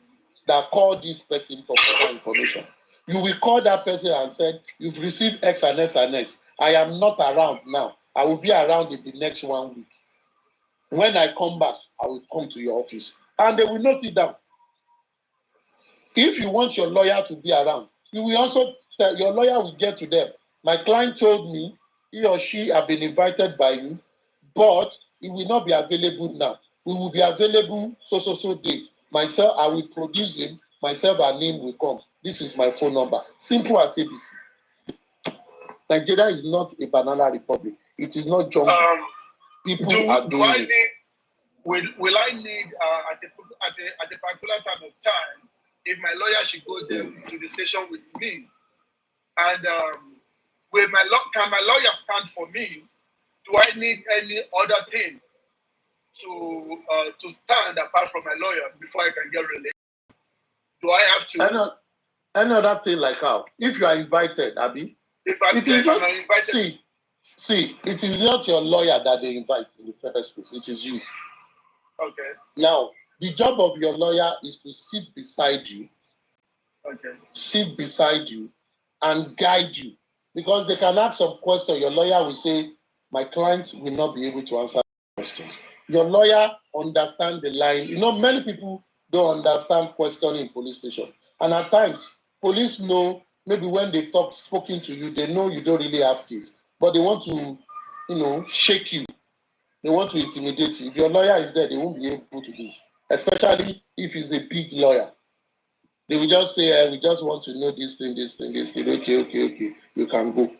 that call this person for further information. You will call that person and say, you've received X and S and S. I am not around now. I will be around in the next 1 week. When I come back, I will come to your office. And they will note it down. If you want your lawyer to be around, you will also tell your lawyer will get to them. My client told me he or she have been invited by you, but he will not be available now. We will be available so date. Myself, I will produce him. Myself and him will come. This is my phone number. Simple as ABC. Nigeria is not a banana republic. It is not jungle. People are doing it. Will I need at a particular time of time, if my lawyer should go there to the station with me, and can my lawyer stand for me? Do I need any other thing to stand apart from my lawyer before I can get released? Do I have to? Any other thing like how? If you are invited, Abby, If I'm invited, see, it is not your lawyer that they invite in the first place. It is you. okay. Now, the job of your lawyer is to sit beside you. Okay. Sit beside you and guide you. Because they can ask some question. Your lawyer will say, my client will not be able to answer questions. Your lawyer understands the line. You know, many people don't understand questioning in police station. And at times, police know, maybe when they've spoken to you, they know you don't really have case. But they want to, shake you. They want to intimidate you. If your lawyer is there, they won't be able to do it. Especially if he's a big lawyer. They will just say, we just want to know this thing. Okay, you can go.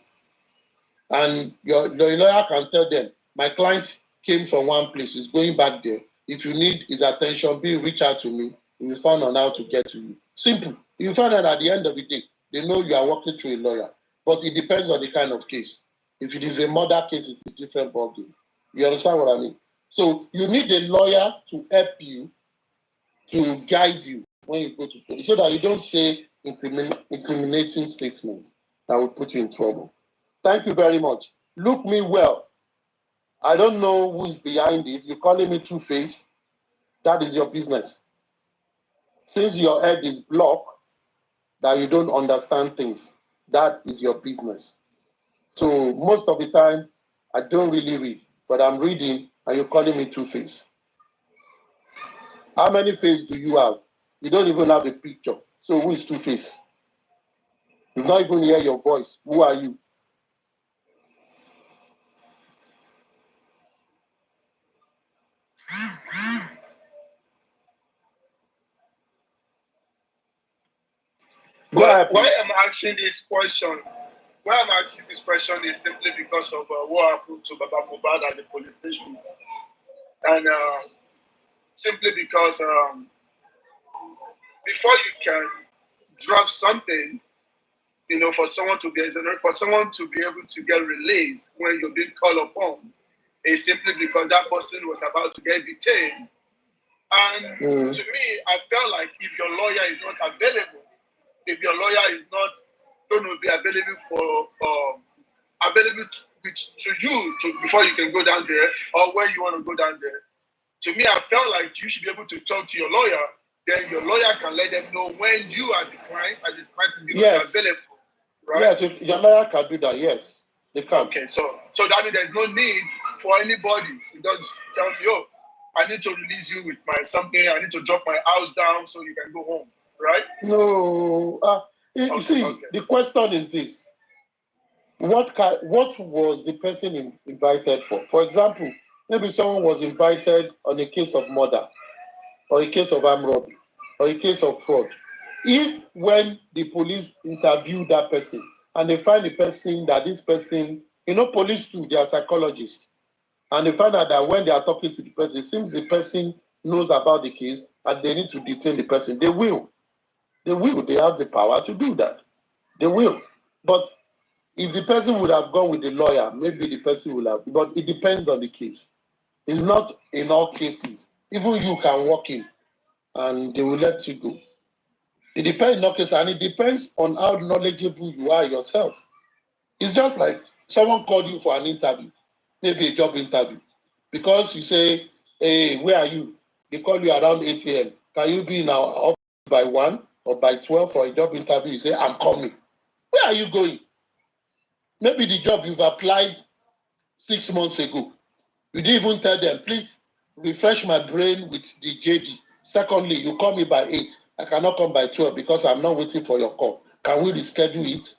And your lawyer can tell them, my client came from one place, he's going back there. If you need his attention, reach out to me. We will find out how to get to you. Simple. You find out at the end of the day, they know you are working through a lawyer. But it depends on the kind of case. If it is a murder case, it's a different ballgame. You understand what I mean? So you need a lawyer to help you, to guide you when you go to police, so that you don't say incriminating statements that will put you in trouble. Thank you very much. Look me well. I don't know who is behind it. You're calling me two-faced. That is your business. Since your head is blocked, that you don't understand things, that is your business. So most of the time, I don't really read, but I'm reading and you're calling me two-faced. How many faces do you have? You don't even have a picture. So who is two-faced? You not even hear your voice. Who are you? Well, why I'm asking this question? Why I'm asking this question is simply because of what happened to Baba Mohbad at the police station, and simply because before you can drop something, for someone to be able to get released when you're being called upon, is simply because that person was about to get detained. And to me, I felt like if your lawyer is not available, if your lawyer is not going to be available to you before you can go down there or when you want to go down there, to me, I felt like you should be able to talk to your lawyer. Then your lawyer can let them know when you, as a client, is available. Right? Yes, your lawyer can do that. Yes, they can. Okay, so that means there's no need for anybody to just tell me, oh, I need to release you with my something. I need to drop my house down so you can go home. Right? No. You see, the question is this: what was the person invited for? For example, maybe someone was invited on a case of murder, or a case of armed robbery, or a case of fraud. If when the police interview that person and they find the person that this person, police too, they are psychologists, and they find out that when they are talking to the person, it seems the person knows about the case and they need to detain the person. They will. They will. They have the power to do that. They will. But if the person would have gone with the lawyer, maybe the person will have. But it depends on the case. It's not in all cases. Even you can walk in and they will let you go. It depends in all cases, and it depends on how knowledgeable you are yourself. It's just like someone called you for an interview, maybe a job interview, because you say, hey, where are you? They call you around 8 a.m. Can you be in our office by 1 or by 12 for a job interview? You say, I'm coming. Where are you going? Maybe the job you've applied 6 months ago. You didn't even tell them, please refresh my brain with the JD. Secondly, you call me by 8. I cannot come by 12 because I'm not waiting for your call. Can we reschedule it?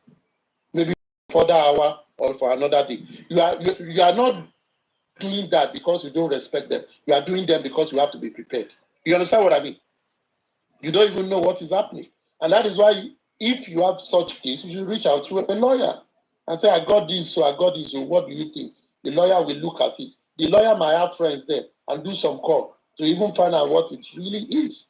Maybe for that hour or for another day. You are not doing that because you don't respect them. You are doing them because you have to be prepared. You understand what I mean? You don't even know what is happening. And that is why if you have such case, you should reach out to a lawyer and say, I got this, so what do you think? The lawyer will look at it. The lawyer might have friends there and do some call to even find out what it really is,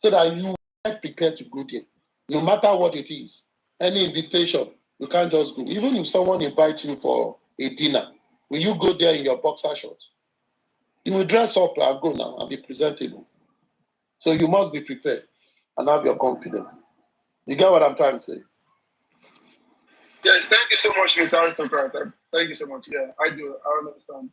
so that you are prepared to go there. No matter what it is, any invitation, you can't just go. Even if someone invites you for a dinner, will you go there in your boxer shorts? You will dress up and go now and be presentable. So you must be prepared and have your confidence. You get what I'm trying to say? Yes, thank you so much, Mr. Aristocrat. Thank you so much. Yeah, I do. I understand.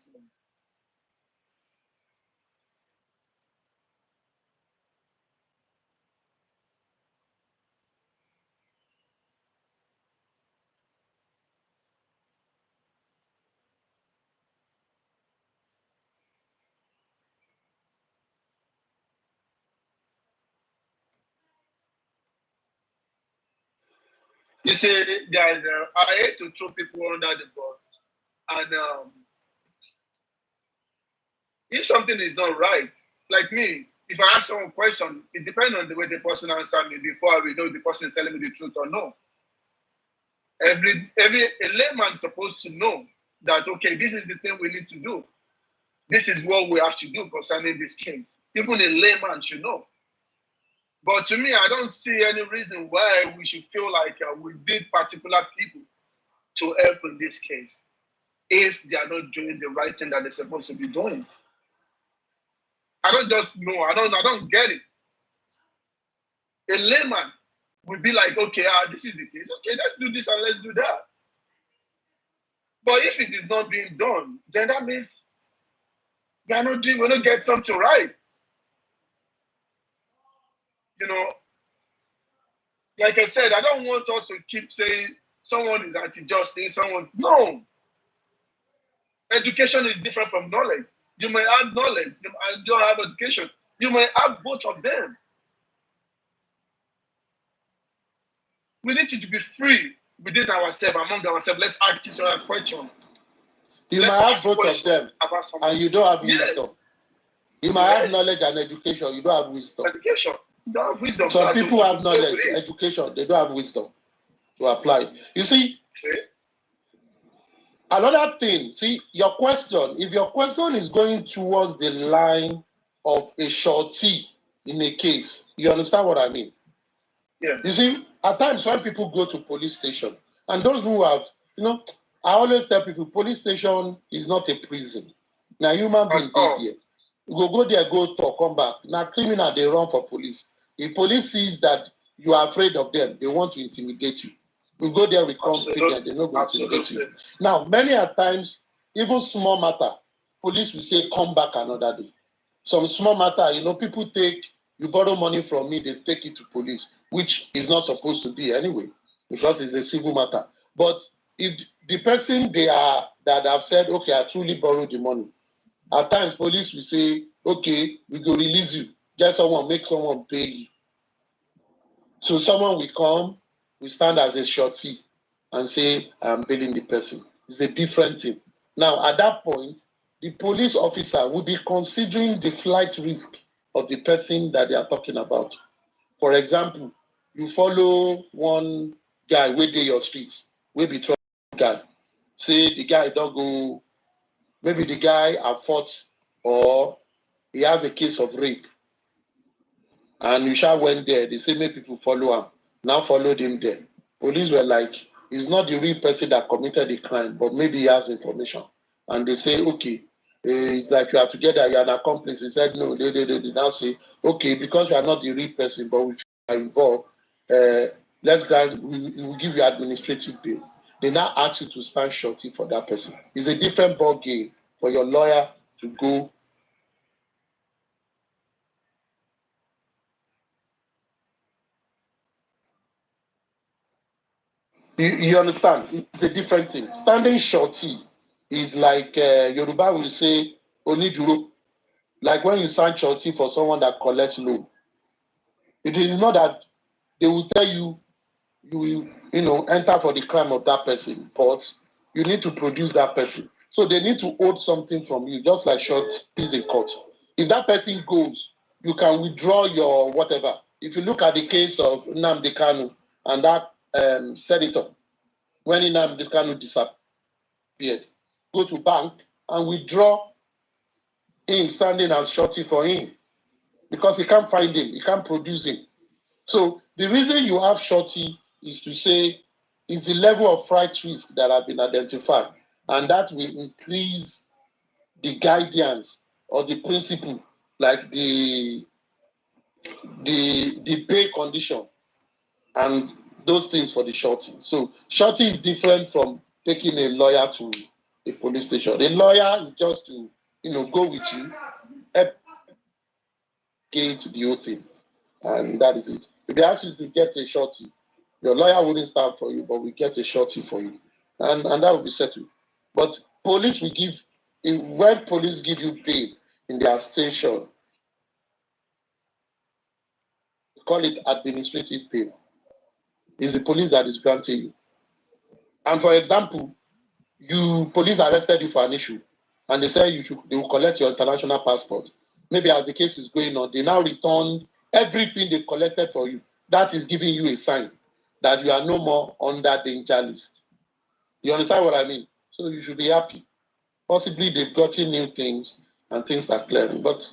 You see, guys, I hate to throw people under the bus. And if something is not right, like me, if I ask someone a question, it depends on the way the person answers me before I will know if the person is telling me the truth or no. A layman is supposed to know that okay, this is the thing we need to do. This is what we have to do concerning this case. Even a layman should know. But to me, I don't see any reason why we should feel like we need particular people to help in this case if they are not doing the right thing that they're supposed to be doing. I don't just know. I don't get it. A layman would be like, okay, this is the case. Okay, let's do this and let's do that. But if it is not being done, then that means we're not get something right. You know, like I said, I don't want us to keep saying someone is anti-justice, someone. No. Education is different from knowledge. You may have knowledge and don't have education. You may have both of them. We need to be free within ourselves, among ourselves. Let's ask each other a question. You might have both of them and you don't have wisdom. You might have knowledge and education, you don't have wisdom. Education. You don't have wisdom. Some people have knowledge, education, they don't have wisdom to apply. You see, another thing, your question, if your question is going towards the line of a shorty in a case, you understand what I mean? Yeah. You see, at times when people go to police station, and those who have, I always tell people, police station is not a prison. Now, human being dey there. You go there, go talk, come back. Now, criminal, they run for police. If police sees that you are afraid of them, they want to intimidate you. We go there, we come speak, and they're not going to intimidate you. Now, many a times, even small matter, police will say, come back another day. Some small matter, people take, you borrow money from me, they take it to police, which is not supposed to be anyway, because it's a civil matter. But if the person that have said, okay, I truly borrowed the money, at times police will say, okay, we go release you, make someone pay you. So someone will come, we stand as a shorty and say, I'm bailing the person. It's a different thing. Now, at that point, the police officer will be considering the flight risk of the person that they are talking about. For example, you follow one guy wey dey your street, wey be trouble guy. Say the guy don't go, maybe the guy have fought or he has a case of rape. And you shall went there, they say make people follow him. Now followed him there. Police were like, he's not the real person that committed the crime, but maybe he has information. And they say, okay, it's like you are together, you are an accomplice. He said, no, they now say, okay, because you are not the real person, but we are involved, let's grant, we will give you administrative bail. They now ask you to stand shorty for that person. It's a different ball game for your lawyer to go. You understand? It's a different thing. Standing shorty is like Yoruba will say, oniduro. Like when you stand shorty for someone that collects loan. It is not that they will tell you, you will, enter for the crime of that person, but you need to produce that person. So they need to hold something from you, just like short is in court. If that person goes, you can withdraw your whatever. If you look at the case of Nnamdi Kanu and that senator, when Nnamdi Kanu disappeared, go to bank and withdraw him standing as shorty for him because he can't find him, he can't produce him. So the reason you have shorty is to say is the level of flight risk that have been identified, and that will increase the guidance or the principle, like the pay condition and those things for the shorty. So shorty is different from taking a lawyer to a police station. A lawyer is just to, go with you, help gate the whole thing, and that is it. If they ask you to get a shorty, your lawyer wouldn't stand for you, but we get a shorty for you, and that will be settled. But police will give, when police give you pay in their station, we call it administrative pay. It's the police that is granting you. And for example, police arrested you for an issue, and they say they will collect your international passport. Maybe as the case is going on, they now return everything they collected for you. That is giving you a sign that you are no more on that danger list. You understand what I mean? So you should be happy. Possibly they've gotten new things and things are clearing. But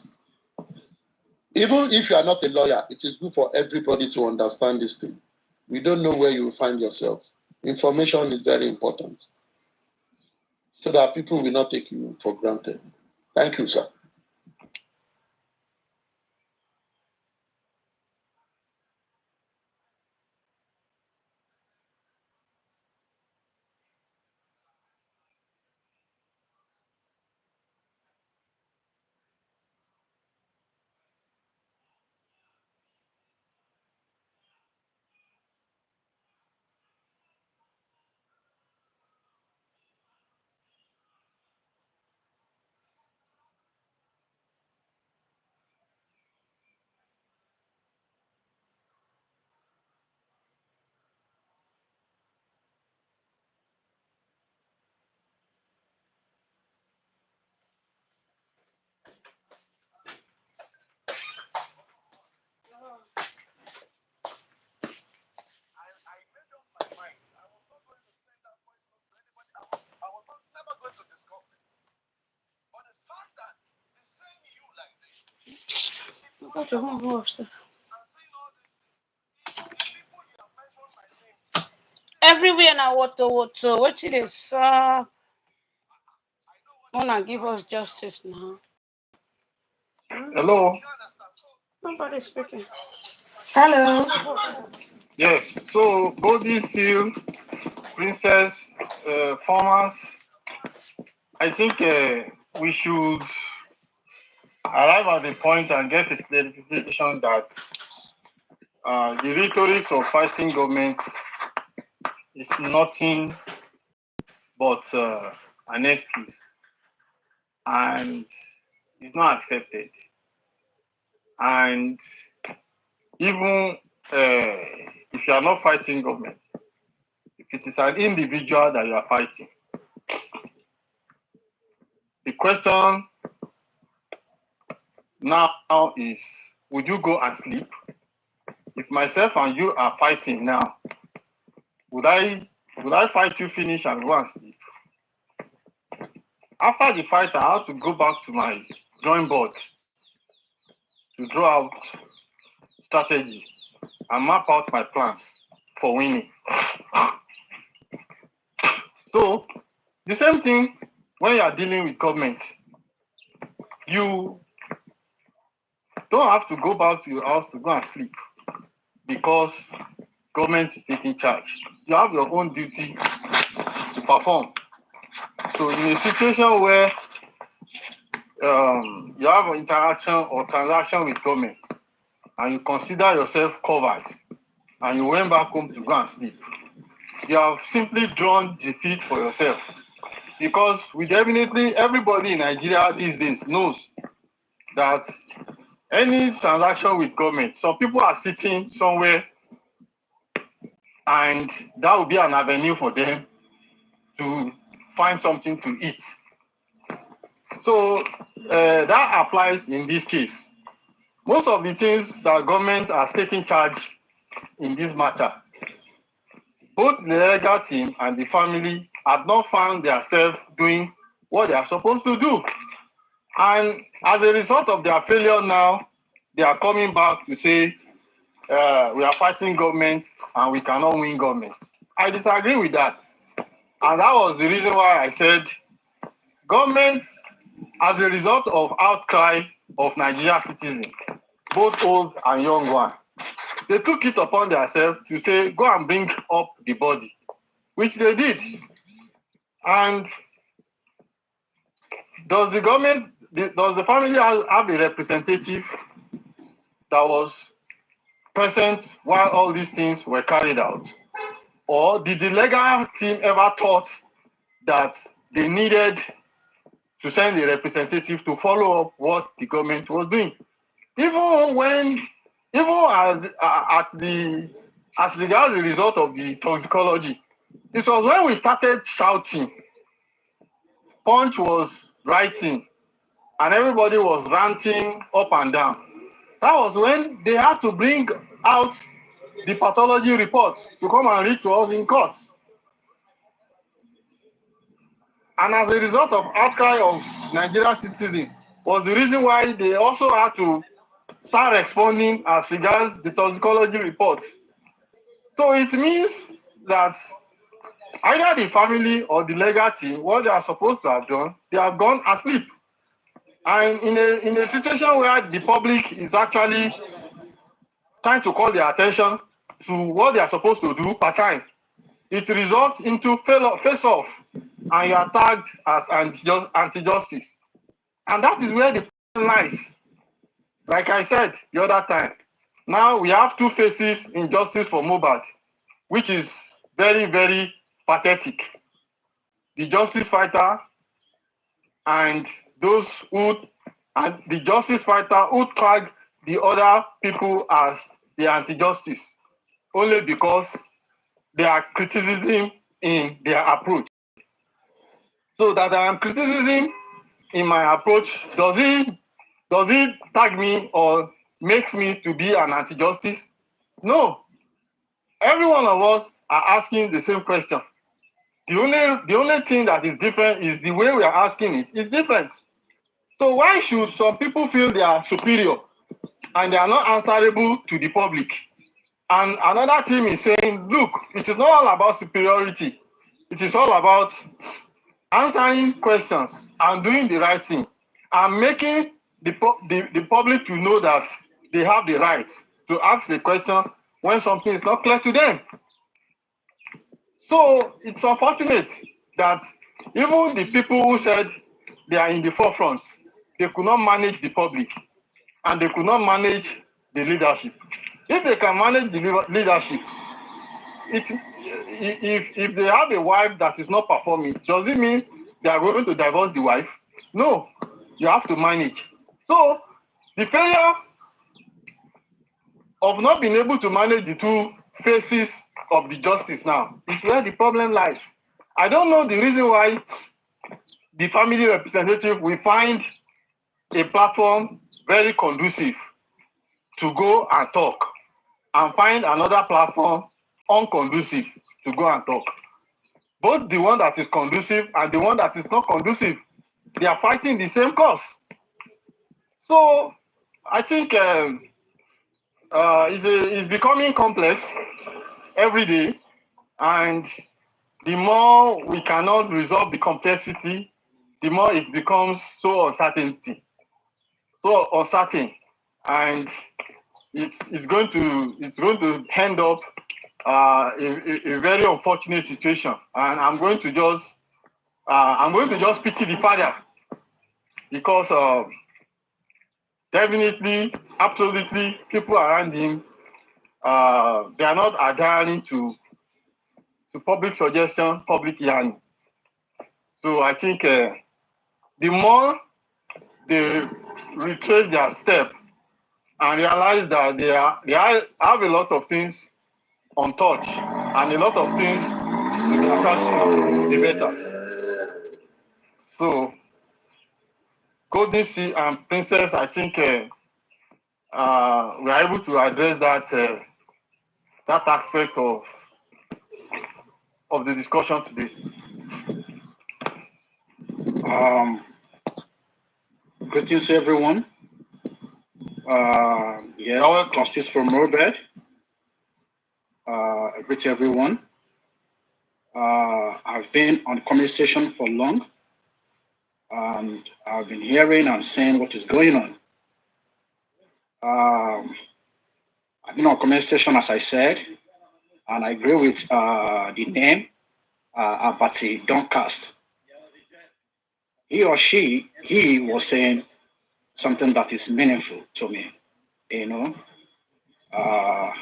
even if you are not a lawyer, it is good for everybody to understand this thing. We don't know where you will find yourself. Information is very important so that people will not take you for granted. Thank you, sir. Everywhere now, water. What it is? Wanna give us justice now? Hello. Nobody speaking. Hello. Yes. So body seal, princess, farmers. I think we should arrive at the point and get a clarification that the rhetoric of fighting government is nothing but an excuse, and it's not accepted. And even if you are not fighting government, if it is an individual that you are fighting, the question now is, would you go and sleep? If myself and you are fighting now, would I fight you finish and go and sleep? After the fight, I have to go back to my drawing board to draw out strategy and map out my plans for winning. So the same thing when you are dealing with government, you don't have to go back to your house to go and sleep because government is taking charge. You have your own duty to perform. So in a situation where you have an interaction or transaction with government and you consider yourself covered and you went back home to go and sleep, you have simply drawn defeat for yourself. Because we definitely, everybody in Nigeria these days knows that any transaction with government, some people are sitting somewhere and that will be an avenue for them to find something to eat. So that applies in this case. Most of the things that government has taken charge in this matter, both the legal team and the family have not found themselves doing what they are supposed to do. And as a result of their failure now, they are coming back to say, we are fighting government and we cannot win government. I disagree with that. And that was the reason why I said government as a result of outcry of Nigeria citizens, both old and young one. They took it upon themselves to say, go and bring up the body, which they did. And does the government, does the family have a representative that was present while all these things were carried out? Or did the legal team ever thought that they needed to send a representative to follow up what the government was doing? Even as regards the result of the toxicology, it was when we started shouting, Punch was writing, and everybody was ranting up and down. That was when they had to bring out the pathology report to come and read to us in court. And as a result of outcry of Nigerian citizens, was the reason why they also had to start responding as regards the toxicology report. So it means that either the family or the legal team, what they are supposed to have done, they have gone asleep. And in a situation where the public is actually trying to call their attention to what they are supposed to do per time, it results into face off, and you are tagged as anti-justice. And that is where the problem lies. Like I said the other time, now we have two faces in justice for Mohbad, which is very, very pathetic. The justice fighter and those who, and the justice fighter who tag the other people as the anti-justice only because they are criticism in their approach. So that I am criticism in my approach, does it tag me or makes me to be an anti-justice? No. Every one of us are asking the same question. The only thing that is different is the way we are asking it is different. So why should some people feel they are superior and they are not answerable to the public? And another team is saying, look, it is not all about superiority. It is all about answering questions and doing the right thing and making the public to know that they have the right to ask the question when something is not clear to them. So it's unfortunate that even the people who said they are in the forefront, they could not manage the public and they could not manage the leadership. If they can manage the leadership, if they have a wife that is not performing, does it mean they are going to divorce the wife? No, you have to manage. So the failure of not being able to manage the two faces of the justice now is where the problem lies. I don't know the reason why the family representative will find a platform very conducive to go and talk and find another platform unconducive to go and talk. Both the one that is conducive and the one that is not conducive, they are fighting the same cause. So I think it's becoming complex every day, and the more we cannot resolve the complexity, the more it becomes so uncertain, and it's going to end up a very unfortunate situation. And I'm going to just pity the father because definitely, absolutely, people around him they are not adhering to public suggestion, public hearing. So I think the more they retrace their step and realize that they have a lot of things untouched and a lot of things to be attached to, the better. So Golden Sea and Princess, I think we are able to address that aspect of the discussion today. Greetings, everyone. Yes, justice for Mohbad. I greet everyone. I've been on the conversation for long. and I've been hearing and seeing what is going on. I've been on comment section, as I said, and I agree with the name Abati Doncaster. He or he was saying something that is meaningful to me. You know, uh,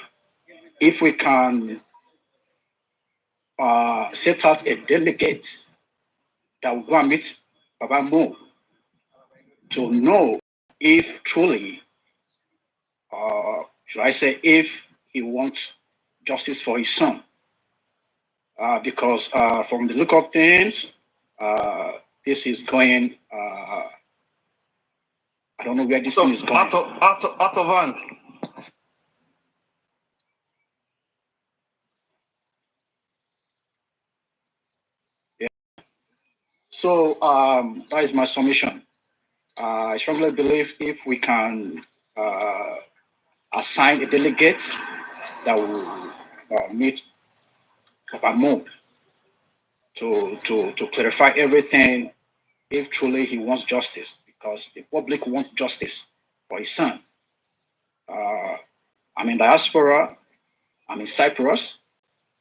if we can set out a delegate that will go and meet Baba Mo to know if truly, should I say, if he wants justice for his son. Because from the look of things, this is going, I don't know where this thing is going. Out of hand. Yeah. So that is my submission. I strongly believe if we can assign a delegate that will meet Papa Mo to clarify everything if truly he wants justice, because the public wants justice for his son. I'm in diaspora, I'm in Cyprus.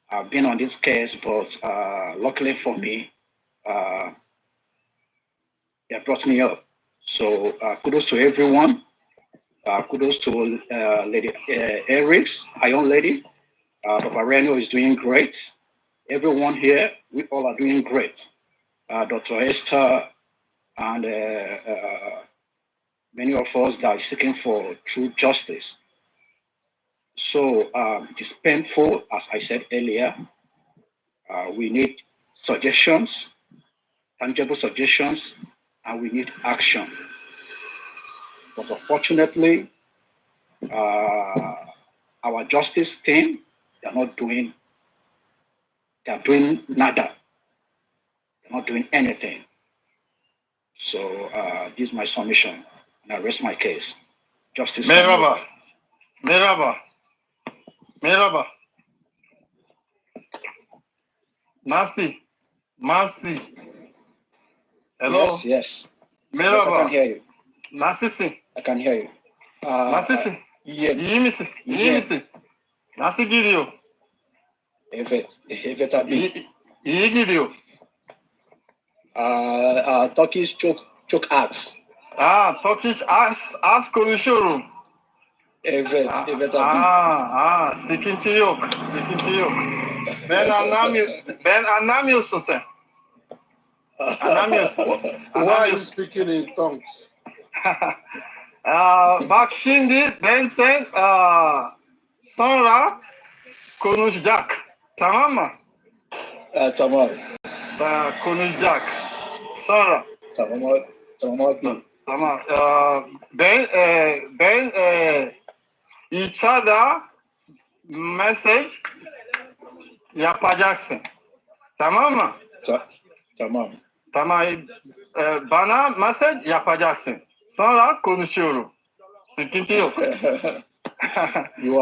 I've been on this case, but luckily for me, they brought me up. So kudos to everyone. Kudos to Lady Aries, our young lady. Papa Reno is doing great. Everyone here, we all are doing great. Dr. Esther and many of us that are seeking for true justice. So it is painful, as I said earlier. We need suggestions, tangible suggestions, and we need action. But unfortunately, our justice team, they are doing nada. They're not doing anything. So this is my submission, and I rest my case. Justice. Merhaba. Merhaba. Merhaba. Mercy. Mercy. Hello. Yes, yes. Merhaba. Yes, I can hear you. Nasılsın? I can hear you. Nasılsın? Yeah. İyi misin? İyi Yeah. misin? Nasıl gidiyor? Evet abi. İyi gidiyor. Turkish çok az. Turkish az konuşuyorum. Evet abi. Sıkıntı yok. Sıkıntı yok. Ben anlamıyorsun sen. Anlamıyorsun. Why are you speaking in tongues? Bak şimdi ben sen sonra konuşacak. Tamam mı? Tamam. Konuşacak. Sonra. Tamam abi. Tamam. Ben içeride mesaj yapacaksın. Tamam mı? Tamam. Tamam. Bana mesaj yapacaksın. Sonra konuşuyorum. Sıkıntı yok. You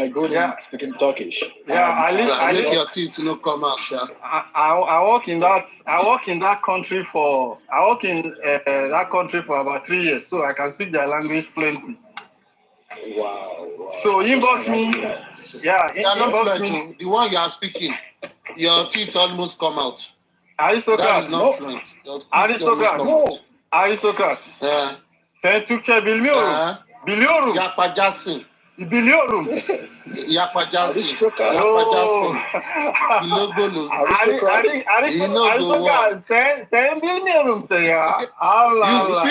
are good at speaking Turkish. Yeah, I Make your teeth no come out, sha. I work in that country for that country for about 3 years, so I can speak their language fluently. Wow. So inbox me. Yeah, inbox me. The one you are speaking, your teeth almost come out. Aristocrat. That is not fluent. Aristocrat. No. Aristocrat. Yeah. Sen Türkçe bilmiyorum. Biliyorum. Yapacaksın. Biliyorum. Yapacaksın. Aristocrat. Aristocrat. Sen bilmiyorum sen ya. Allah.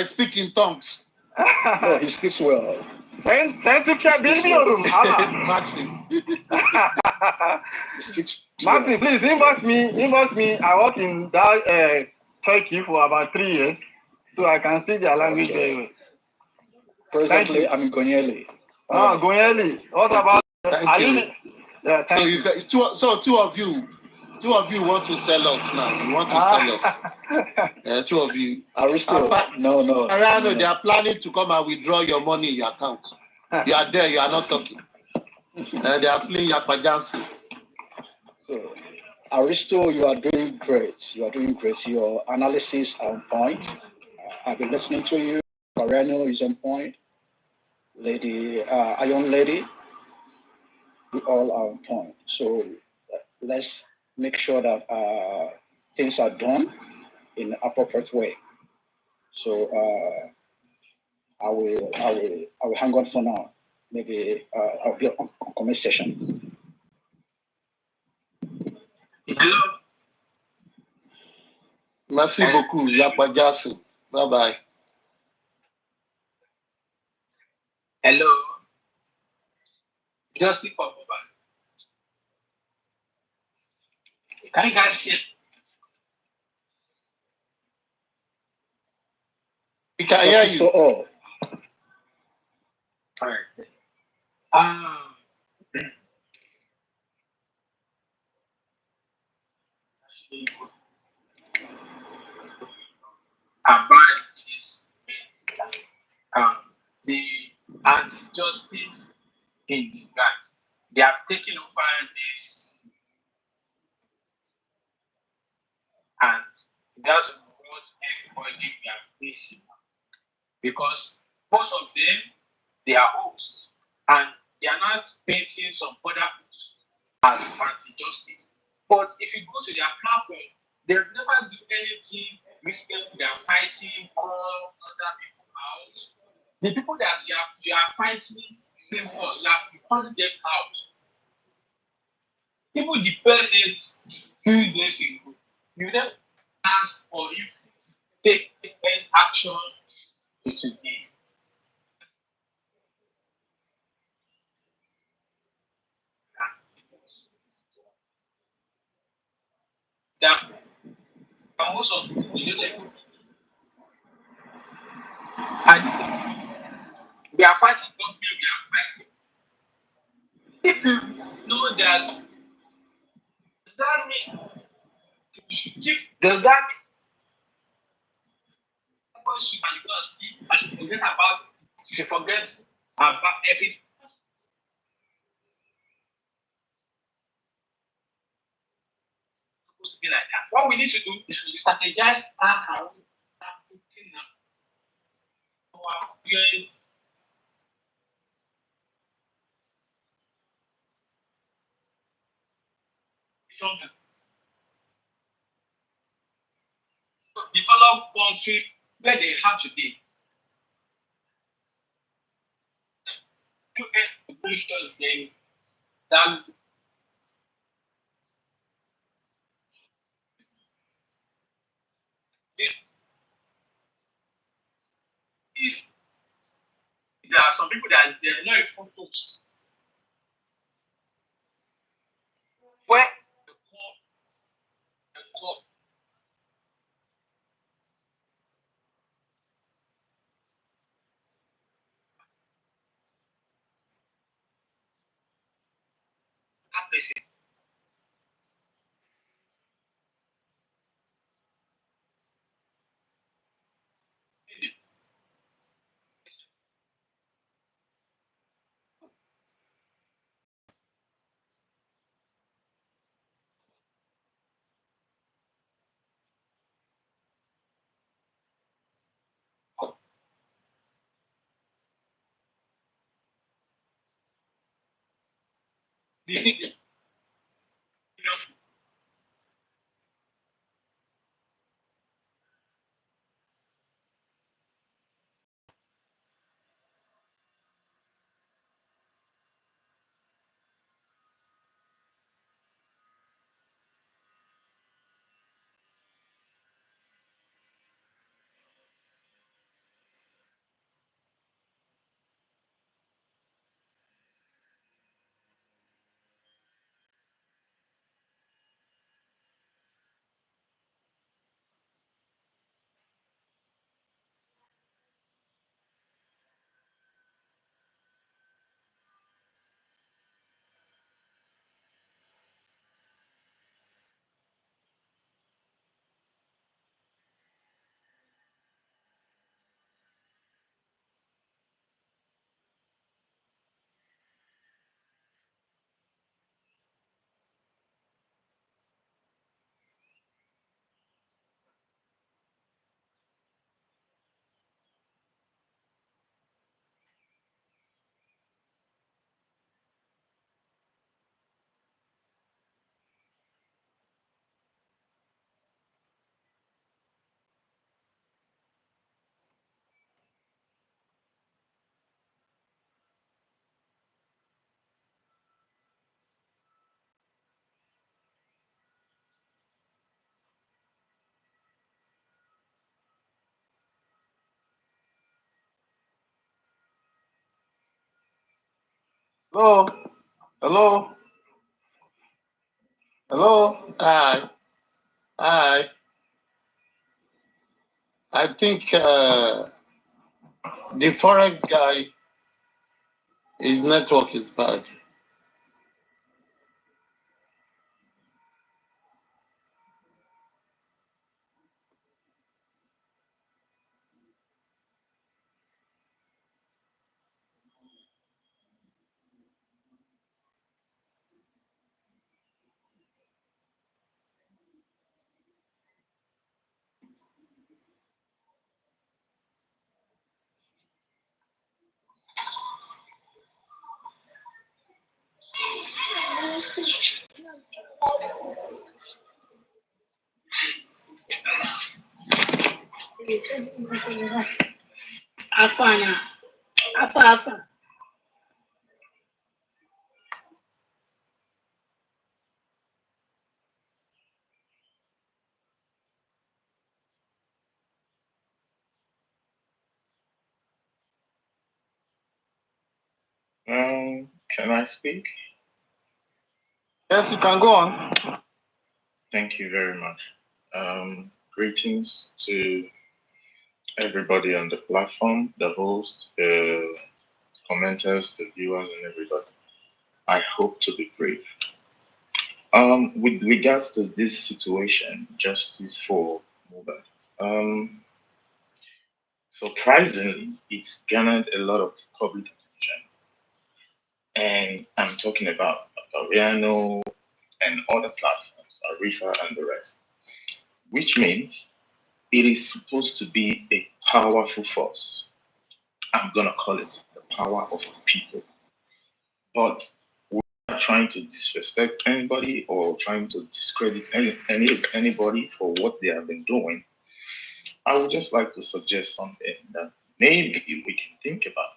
I speak in tongues. No, he speaks well. Sen Türkçe bilmiyorum. Maxi. Maxi, please inbox me. I work in that Turkey for about 3 years, so I can speak their language very well. Presently, I'm in Gonyeli. Gonyeli. What about? Thank you. Yeah, thank you. Two of you want to sell us now. You want to sell us. Two of you. No. I know they are planning to come and withdraw your money in your account. You are there. You are not talking. They are playing Yapajansi. So, Aristo, you are doing great. You are doing great. Your analysis are on point. I've been listening to you. Moreno is on point. Lady, Iron Lady, we all are on point. So let's make sure that things are done in an appropriate way. So I will hang on for now. Maybe I'll be on comment session. Hello. Merci beaucoup. Yapa Jasu. Bye bye. Hello. Justice for Mohbad. Can you guys hear? We can hear Justice for you. all. All right. Um, about this, um, the anti-justice in disguise. They have taken over this, and that's what everybody we are facing because most of them they are hosts and they are not painting some other hosts as anti-justice. But if you go to their platform, they've never do anything risky. They are fighting all other people out. The people that you are fighting same for, you are calling them out. Even the person few days ago, you then ask for you to take action today. That most of the people and we are fighting government, we are fighting. If you know that, does that mean you should keep, does that mean once you can go and sleep, I should forget about it, you should forget about everything supposed to be like that. What we need to do is to strategize our own putting our doing something. Develop country where they have today. To make sure they that if there are some people that they are not even close. Where the core that person. The Hello? Hello? Hello? Hi. Hi. I think the forex guy, his network is bad. Afana. Afa. Can I speak? Yes, you can go on. Thank you very much. Greetings to everybody on the platform, the host, the commenters, the viewers, and everybody. I hope to be brief. With regards to this situation, justice for Mohbad, surprisingly, it's garnered a lot of public attention, and I'm talking about Ariano and other platforms, Arifa and the rest, which means it is supposed to be a powerful force. I'm going to call it the power of the people. But we're not trying to disrespect anybody or trying to discredit anybody for what they have been doing. I would just like to suggest something that maybe we can think about.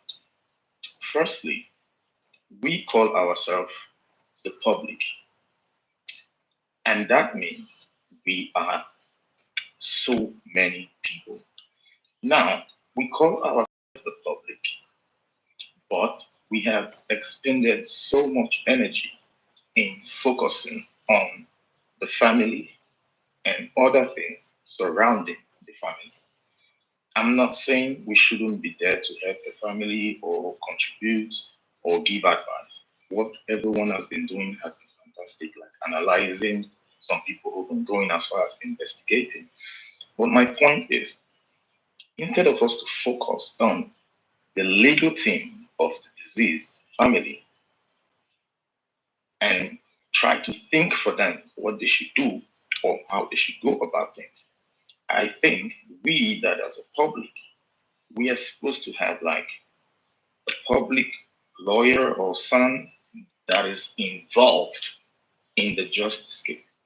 Firstly, we call ourselves the public, and that means we are so many people. Now, we call ourselves the public, but we have expended so much energy in focusing on the family and other things surrounding the family. I'm not saying we shouldn't be there to help the family or contribute or give advice. What everyone has been doing has been fantastic, like analyzing. Some people have been going as far as investigating. But my point is, instead of us to focus on the legal team of the deceased family and try to think for them what they should do or how they should go about things. I think we that as a public, we are supposed to have like a public lawyer or son that is involved in the justice case.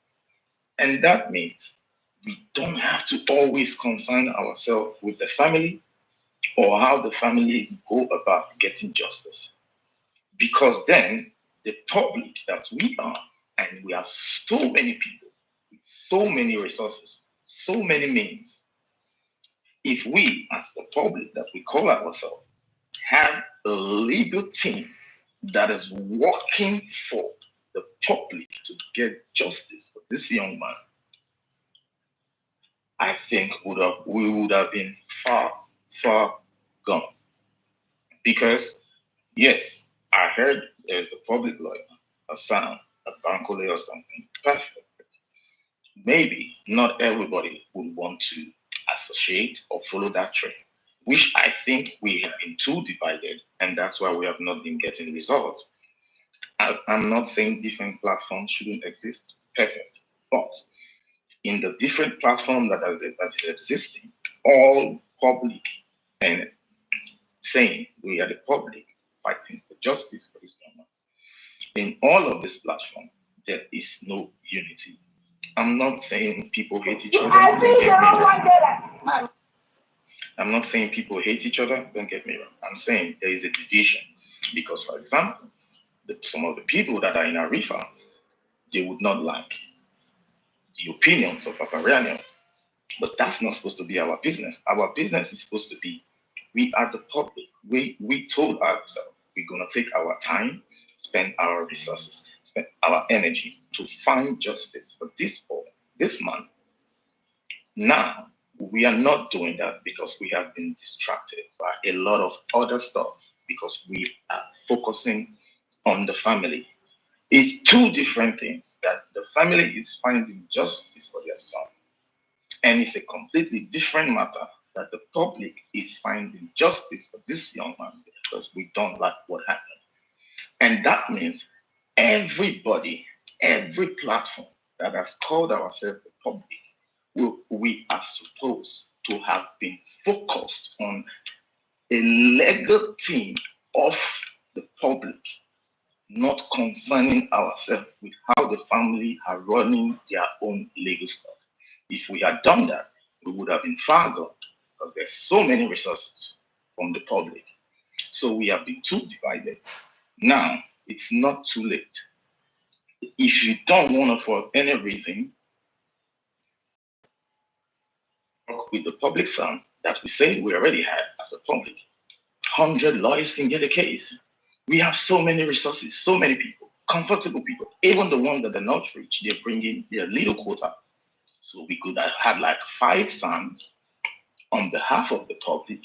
And that means we don't have to always concern ourselves with the family or how the family go about getting justice. Because then the public that we are, and we are so many people with so many resources, so many means, if we as the public that we call ourselves have a legal team that is working for the public to get justice for this young man, I think we would have been far, far gone. Because yes, I heard there's a public lawyer, a son, a bankole or something. Perfect. Maybe not everybody would want to associate or follow that trend, which I think we have been too divided, and that's why we have not been getting results. I'm not saying different platforms shouldn't exist. Perfect. But in the different platform that is existing, all public and saying we are the public fighting for justice for this young man. In all of this platform, there is no unity. I'm not saying people hate each other. Don't get me wrong. I'm not saying people hate each other. Don't get me wrong. I'm saying there is a division because, for example, some of the people that are in Arifa, they would not like the opinions of Papariano, but that's not supposed to be our business. Our business is supposed to be we are the public. We told ourselves we're gonna take our time spend our resources, spend our energy to find justice for this boy, this man. Now, we are not doing that because we have been distracted by a lot of other stuff because we are focusing on the family. It's two different things that the family is finding justice for their son, and it's a completely different matter that the public is finding justice for this young man because we don't like what happened. And that means everybody, every platform that has called ourselves the public, we are supposed to have been focused on a legal team of the public, not concerning ourselves with how the family are running their own legal stuff. If we had done that, we would have been far gone because there's so many resources from the public. So we have been too divided. Now it's not too late. If you don't want to, for any reason, work with the public fund that we say we already had as a public, 100 lawyers can get a case. We have so many resources, so many people, comfortable people, even the ones that are not rich, they're bringing their little quota. So we could have had like 5 sons on behalf of the public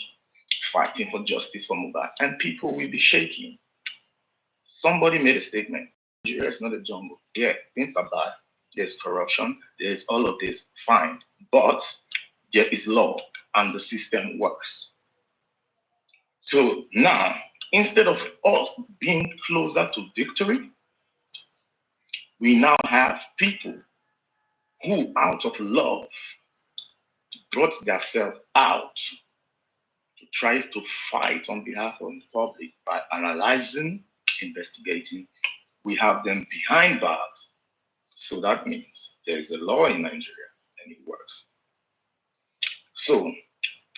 fighting for justice for Mohbad, and people will be shaking. Somebody made a statement. Nigeria is not a jungle. Yeah, things are bad. There's corruption. There's all of this. Fine. But there is law and the system works. So now, instead of us being closer to victory, we now have people who, out of love, brought themselves out to try to fight on behalf of the public by analyzing, investigating. We have them behind bars. So that means there is a law in Nigeria and it works. So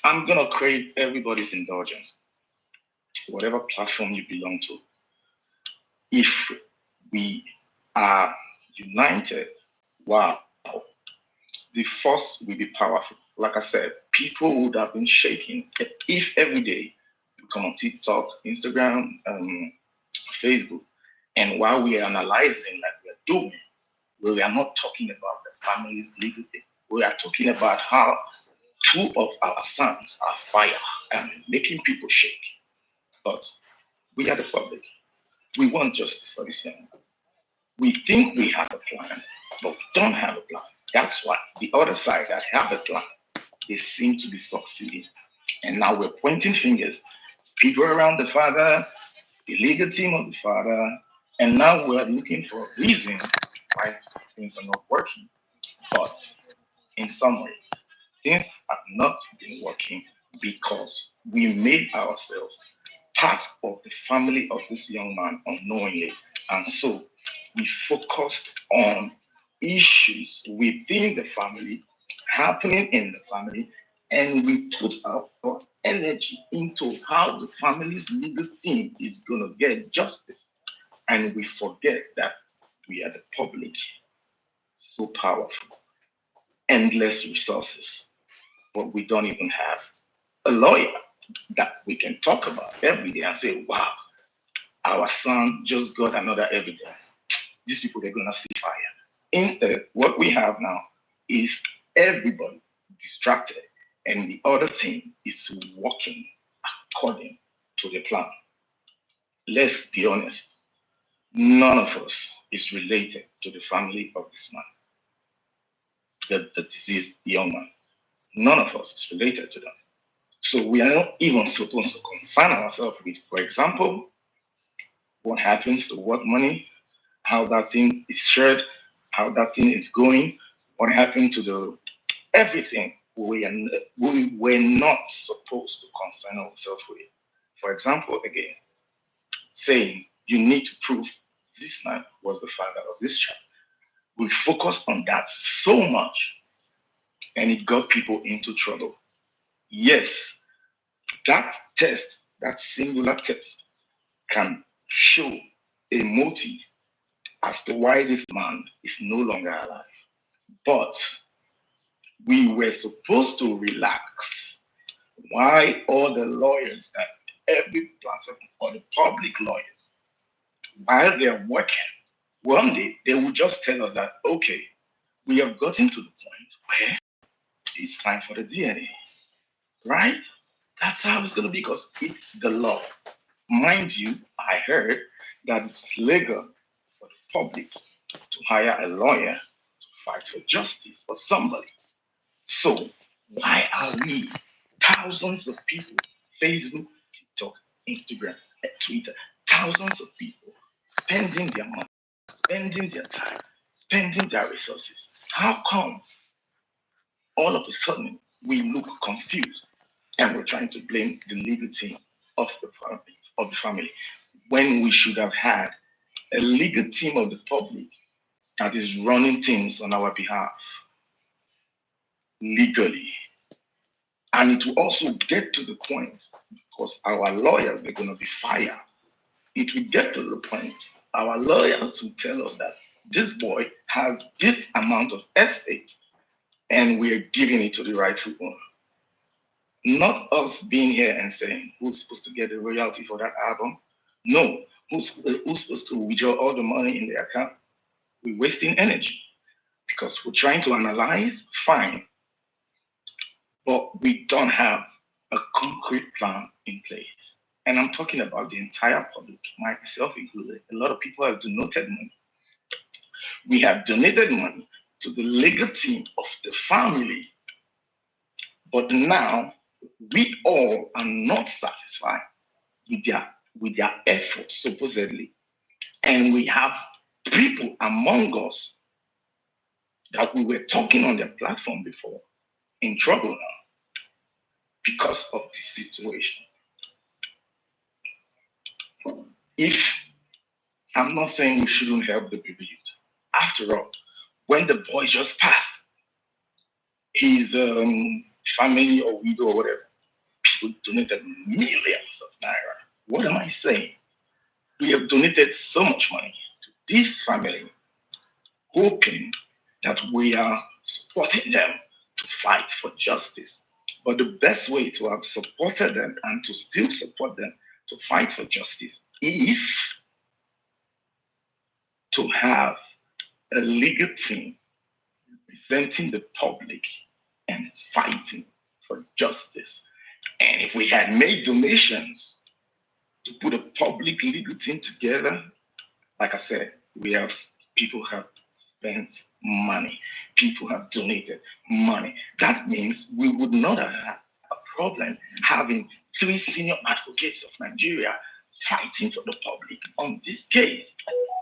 I'm going to crave everybody's indulgence, whatever platform you belong to. If we are united, wow, the force will be powerful. Like I said, people would have been shaking if every day we come on TikTok, Instagram, Facebook, and while we are analyzing like we are doing, we are not talking about the family's legal thing. We are talking about how two of our sons are fire and making people shake. But we are the public. We want justice for this young man. We think we have a plan, but we don't have a plan. That's why the other side that have a plan, they seem to be succeeding. And now we're pointing fingers, people around the father, the legal team of the father, and now we're looking for a reason why things are not working. But in some way, things have not been working because we made ourselves part of the family of this young man unknowingly. And so we focused on issues within the family, happening in the family, and we put our energy into how the family's legal team is going to get justice. And we forget that we are the public, so powerful, endless resources, but we don't even have a lawyer that we can talk about every day and say, wow, our son just got another evidence. These people, they're going to see fire. Instead, what we have now is everybody distracted, and the other team is working according to the plan. Let's be honest, none of us is related to the family of this man, the deceased young man. None of us is related to them. So we are not even supposed to concern ourselves with, for example, what happens to what money, how that thing is shared, how that thing is going, what happened to the everything we were not supposed to concern ourselves with. For example, again, saying you need to prove this man was the father of this child. We focused on that so much and it got people into trouble. Yes, that test, that singular test, can show a motive as to why this man is no longer alive. But we were supposed to relax. Why all the lawyers that every platform or the public lawyers while they're working, one day they will just tell us that, okay, we have gotten to the point where it's time for the DNA, right? That's how it's going to be because it's the law. Mind you, I heard that it's legal for the public to hire a lawyer to fight for justice for somebody. So, why are we, thousands of people, Facebook, TikTok, Instagram, Twitter, thousands of people spending their money, spending their time, spending their resources? How come all of a sudden we look confused and we're trying to blame the legal team of the family when we should have had a legal team of the public that is running things on our behalf legally? And it will also get to the point because our lawyers are going to be fired. It will get to the point our lawyers will tell us that this boy has this amount of estate and we're giving it to the rightful owner. Not us being here and saying who's supposed to get the royalty for that album. No, who's supposed to withdraw all the money in the account? We're wasting energy because we're trying to analyze, fine, but we don't have a concrete plan in place. And I'm talking about the entire public, myself included. A lot of people have donated money. We have donated money to the legal team of the family, but now we all are not satisfied with their efforts, supposedly. And we have people among us that we were talking on their platform before in trouble now because of this situation. If I'm not saying we shouldn't help the bereaved. After all, when the boy just passed, his family or widow or whatever, people donated millions of naira. What am I saying? We have donated so much money to this family, hoping that we are supporting them to fight for justice. But the best way to have supported them and to still support them to fight for justice is to have a legal team representing the public and fighting for justice. And if we had made donations to put a public legal team together, like I said, we have people have spent money, people have donated money. That means we would not have had a problem having three senior advocates of Nigeria fighting for the public on this case.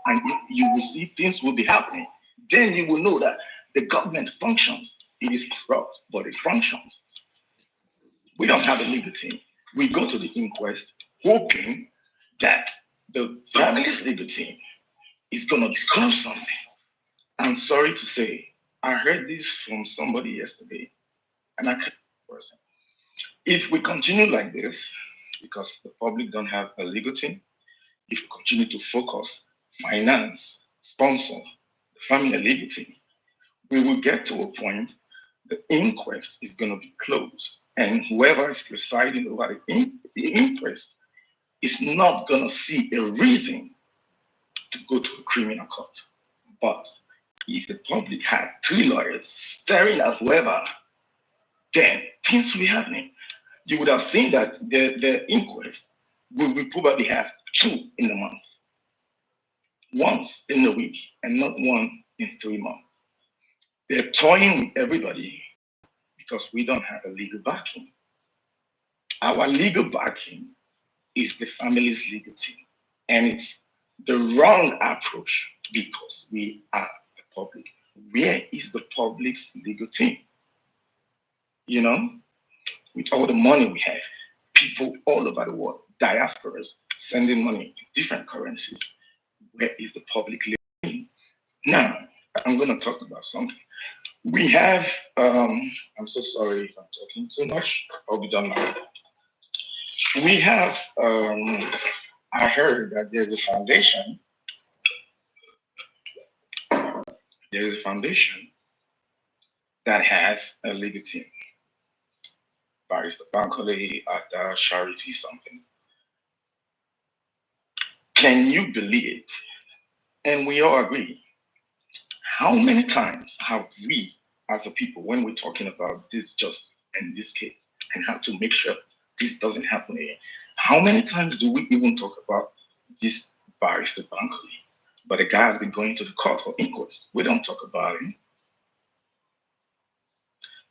And you will see things will be happening. Then you will know that the government functions. It is corrupt, but it functions. We don't have a legal team. We go to the inquest hoping that the family's legal team is going to discover something. I'm sorry to say, I heard this from somebody yesterday, and I can't person. If we continue like this, because the public don't have a legal team, if we continue to focus, finance, sponsor, the family legal team, we will get to a point the inquest is going to be closed, and whoever is presiding over the inquest is not going to see a reason to go to a criminal court. But if the public had three lawyers staring at whoever, then things will be happening. You would have seen that the inquest will probably have two in a month, once in a week, and not one in 3 months. They're toying with everybody because we don't have a legal backing. Our legal backing is the family's legal team. And it's the wrong approach because we are the public. Where is the public's legal team? You know, with all the money we have, people all over the world, diasporas sending money in different currencies. Where is the public legal team? Now, I'm going to talk about something. We have, I'm so sorry if I'm talking too much. I'll be done now. We have, I heard that there's a foundation that has a legal team. Barrister Bankole at Charity something. Can you believe? And we all agree. How many times have we, as a people, when we're talking about this justice and this case, and how to make sure this doesn't happen again, how many times do we even talk about this barrister Bankole? But the guy has been going to the court for inquest. We don't talk about him.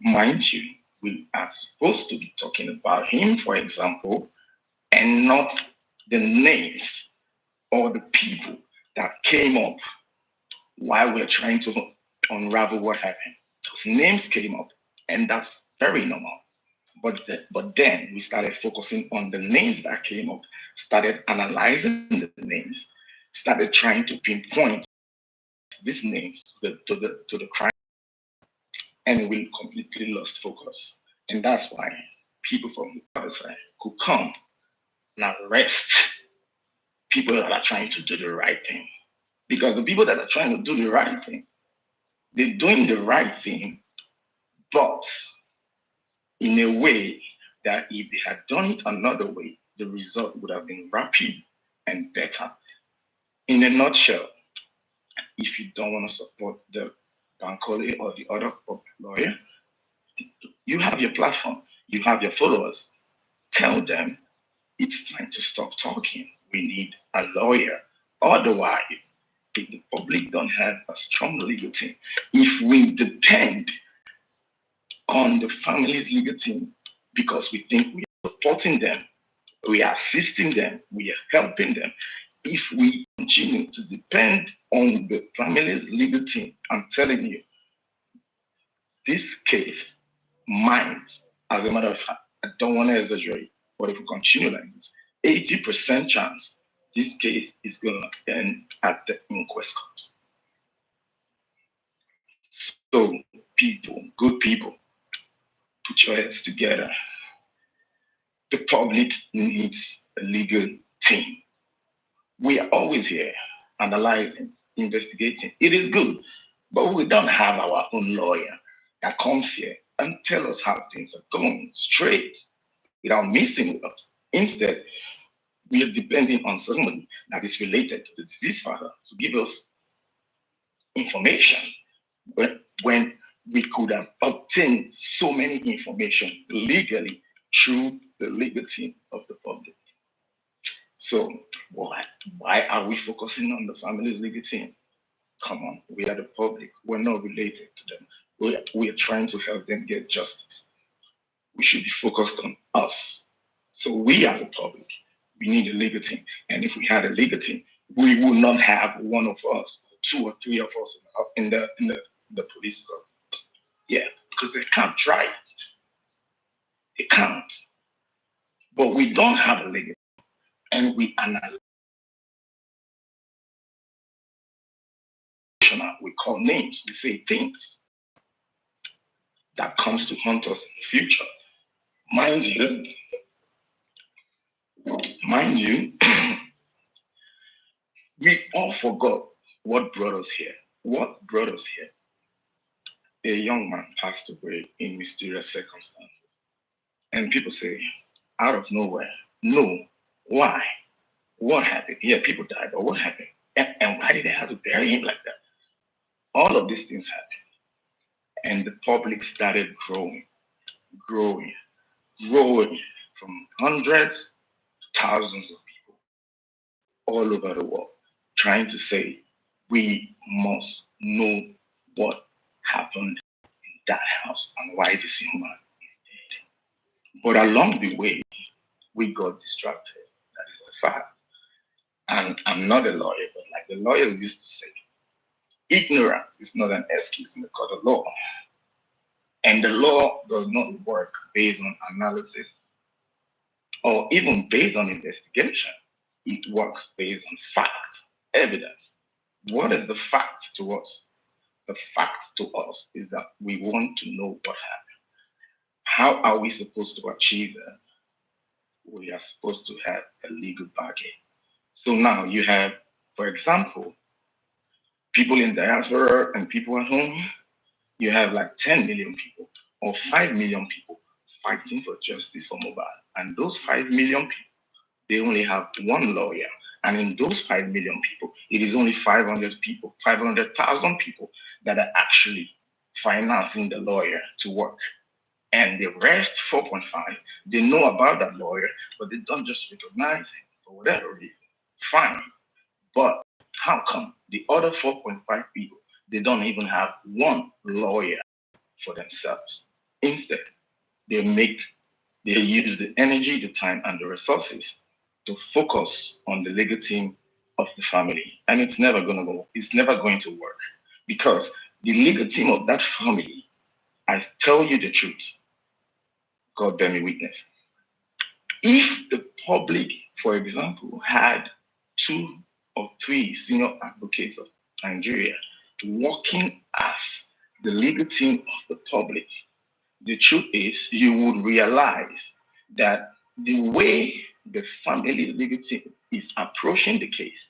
Mind you, we are supposed to be talking about him, for example, and not the names or the people that came up while we're trying to unravel what happened. Those names came up, and that's very normal. But then we started focusing on the names that came up, started analyzing the names, started trying to pinpoint these names to the crime, and we completely lost focus. And that's why people from the other side could come and arrest people that are trying to do the right thing. Because the people that are trying to do the right thing, they're doing the right thing, but in a way that if they had done it another way, the result would have been rapid and better. In a nutshell, if you don't want to support the Bankole or the other lawyer, you have your platform, you have your followers. Tell them it's time to stop talking. We need a lawyer. Otherwise, if the public don't have a strong legal team, if we depend on the family's legal team because we think we are supporting them, we are assisting them, we are helping them. If we continue to depend on the family's legal team, I'm telling you, this case might, as a matter of fact, I don't want to exaggerate, but if we continue like this, 80% chance this case is going to end at the inquest court. So, people, good people, put your heads together. The public needs a legal team. We are always here analyzing, investigating. It is good, but we don't have our own lawyer that comes here and tell us how things are going straight without missing out. Instead, we are depending on somebody that is related to the deceased father to give us information when we could have obtained so many information legally through the legal team of the public. So why are we focusing on the family's legal team? Come on, we are the public. We're not related to them. We are trying to help them get justice. We should be focused on us. So we as a public, we need a legal team. And if we had a legal team, we would not have one of us, two or three of us in the police court. Yeah, because they can't try it. They can't. But we don't have a legal team. And we analyze, we call names, we say things that comes to haunt us in the future. Mind you, mind you, we all forgot what brought us here. What brought us here? A young man passed away in mysterious circumstances. And people say, out of nowhere, no, why? What happened? Yeah, people died, but what happened? And why did they have to bury him like that? All of these things happened. And the public started growing, growing from hundreds to thousands of people all over the world, trying to say, we must know what happened in that house and why this human is dead. But along the way, we got distracted. That is a fact. And I'm not a lawyer, but like the lawyers used to say, ignorance is not an excuse in the court of law. And the law does not work based on analysis or even based on investigation. It works based on fact, evidence. What is the fact to us? The fact to us is that we want to know what happened. How are we supposed to achieve that? We are supposed to have a legal backing. So now you have, for example, people in diaspora and people at home. You have like 10 million people or 5 million people fighting for justice for Mohbad. And those 5 million people, they only have one lawyer And in those 5 million people, it is only 500 people, 500,000 people that are actually financing the lawyer to work. And the rest, 4.5, they know about that lawyer, but they don't just recognize him for whatever reason. Fine. But how come the other 4.5 people, they don't even have one lawyer for themselves? Instead, they make they use the energy, the time, and the resources to focus on the legal team of the family. And it's never going to work because the legal team of that family, I tell you the truth, God bear me witness. If the public, for example, had 2 or 3 senior advocates of Nigeria working as the legal team of the public, the truth is you would realize that the way the family legal team is approaching the case